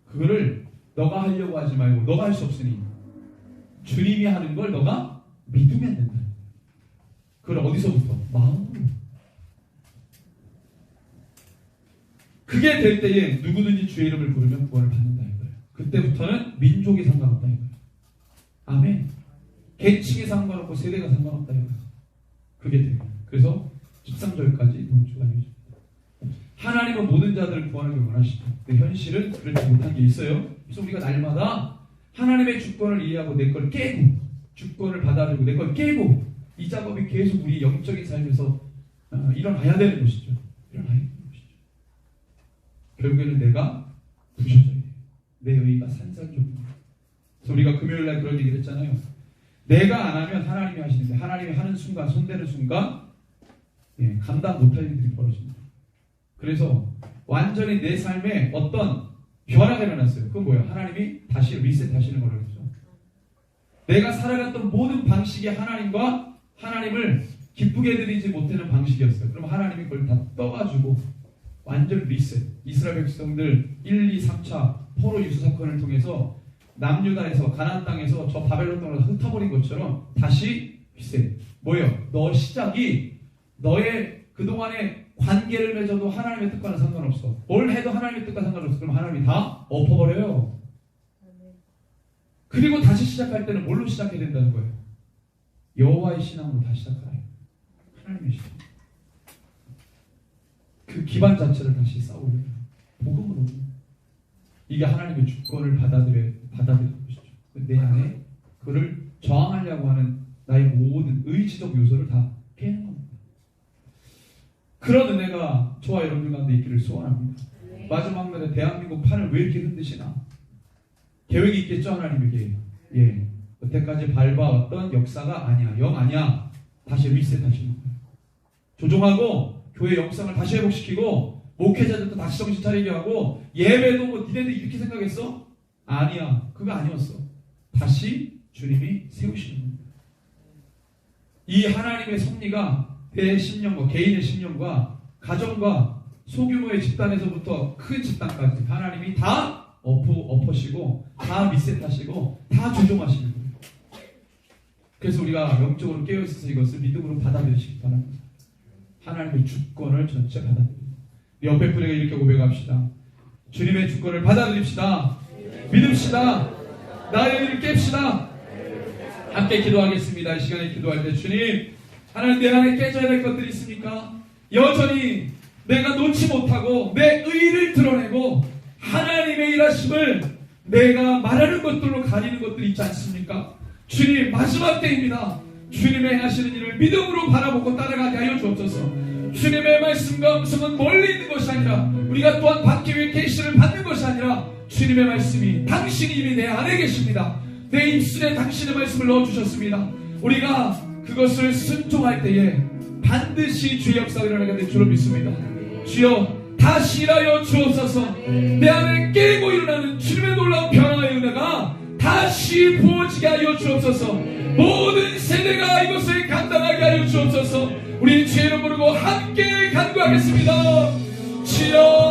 그거를 너가 하려고 하지 말고 너가 할 수 없으니 주님이 하는 걸 너가 믿으면 된다. 그걸 어디서부터? 마음으로. 그게 될 때에 누구든지 주의 이름을 부르면 구원을 받는다 이거예요. 그때부터는 민족이 상관없다 이거예요. 아멘. 계층이 상관없고 세대가 상관없다 이거예요. 그게 돼요. 그래서 13절까지 동주가 되죠. 하나님은 모든 자들을 구원하길 원하시죠. 근데 현실은 그렇지 못한 게 있어요. 그래서 우리가 날마다 하나님의 주권을 이해하고 내 걸 깨고, 주권을 받아들이고 내 걸 깨고, 이 작업이 계속 우리 영적인 삶에서 일어나야 되는 것이죠. 일어나야 되는 것이죠. 결국에는 내가 부셔져야 돼요. 내 의의가 산산조각입니다. 그래서 우리가 금요일날 그런 얘기를 했잖아요. 내가 안 하면 하나님이 하시는데 하나님이 하는 순간, 손대는 순간 감당 못할 일들이 벌어집니다. 그래서 완전히 내 삶에 어떤 변화가 일어났어요. 그건 뭐예요? 하나님이 다시 리셋하시는 거라고 그러죠. 내가 살아갔던 모든 방식이 하나님과 하나님을 기쁘게 해드리지 못하는 방식이었어요. 그럼 하나님이 그걸 다 떠가지고 완전 리셋. 이스라엘 백성들 1, 2, 3차 포로 유수 사건을 통해서 남유다에서 가나안 땅에서 저 바벨론 땅으로 흩어버린 것처럼 다시 리셋. 뭐예요? 너 시작이 너의 그동안의 관계를 맺어도 하나님의 뜻과는 상관없어. 뭘 해도 하나님의 뜻과 상관없어. 그럼 하나님이 다 엎어버려요. 그리고 다시 시작할 때는 뭘로 시작해야 된다는 거예요? 여호와의 신앙으로 다시 시작하라. 하나님의 신앙. 그 기반 자체를 다시 쌓으려고. 복음으로. 이게 하나님의 주권을 받아들이는 것이죠. 내 안에 그를 저항하려고 하는 나의 모든 의지적 요소를 다 깨는 겁니다. 그런 은혜가 저와 여러분들 가운데 있기를 소원합니다. 마지막 날에 대한민국 판을 왜 이렇게 흔드시나? 계획이 있겠죠, 하나님에게. 여태까지 밟아왔던 역사가 아니야, 영 아니야. 다시 리셋하시는 거예요. 조종하고 교회 영성을 다시 회복시키고 목회자들도 다시 정신 차리게 하고 예배도 뭐 니네들 이렇게 생각했어? 아니야, 그거 아니었어. 다시 주님이 세우시는 겁니다. 이 하나님의 섭리가 내 심령과 개인의 심령과 가정과 소규모의 집단에서부터 큰 집단까지 하나님이 다 엎으시고 다 리셋하시고 다 조종하시는 거예요. 그래서 우리가 영적으로 깨어있어서 이것을 믿음으로 받아들이시기 바랍니다. 하나님의 주권을 전체 받아들입니다. 옆에 분에게 이렇게 고백합시다. 주님의 주권을 받아들입시다. 믿읍시다. 나의 의를 깹시다. 함께 기도하겠습니다. 이 시간에 기도할 때 주님, 하나님 내 안에 깨져야 될 것들이 있습니까? 여전히 내가 놓지 못하고 내 의의를 드러내고 하나님의 일하심을 내가 말하는 것들로 가리는 것들이 있지 않습니까? 주님, 마지막 때입니다. 주님의 하시는 일을 믿음으로 바라보고 따라가게 하여 주옵소서. 주님의 말씀과 음성은 멀리 있는 것이 아니라 우리가 또한 받기 위해 계시를 받는 것이 아니라 주님의 말씀이 당신이 이미 내 안에 계십니다. 내 입술에 당신의 말씀을 넣어주셨습니다. 우리가 그것을 순종할 때에 반드시 주의 역사가 일어나게 될 줄을 믿습니다. 주여, 다시 일하여 주옵소서. 내 안에 깨고 일어나는 주님의 놀라운 변화의 은혜가 다시 부어지게 하여 주옵소서. 모든 세대가 이것을 감당하게 하여 주옵소서. 우리 죄를 부르고 함께 간구하겠습니다. 주여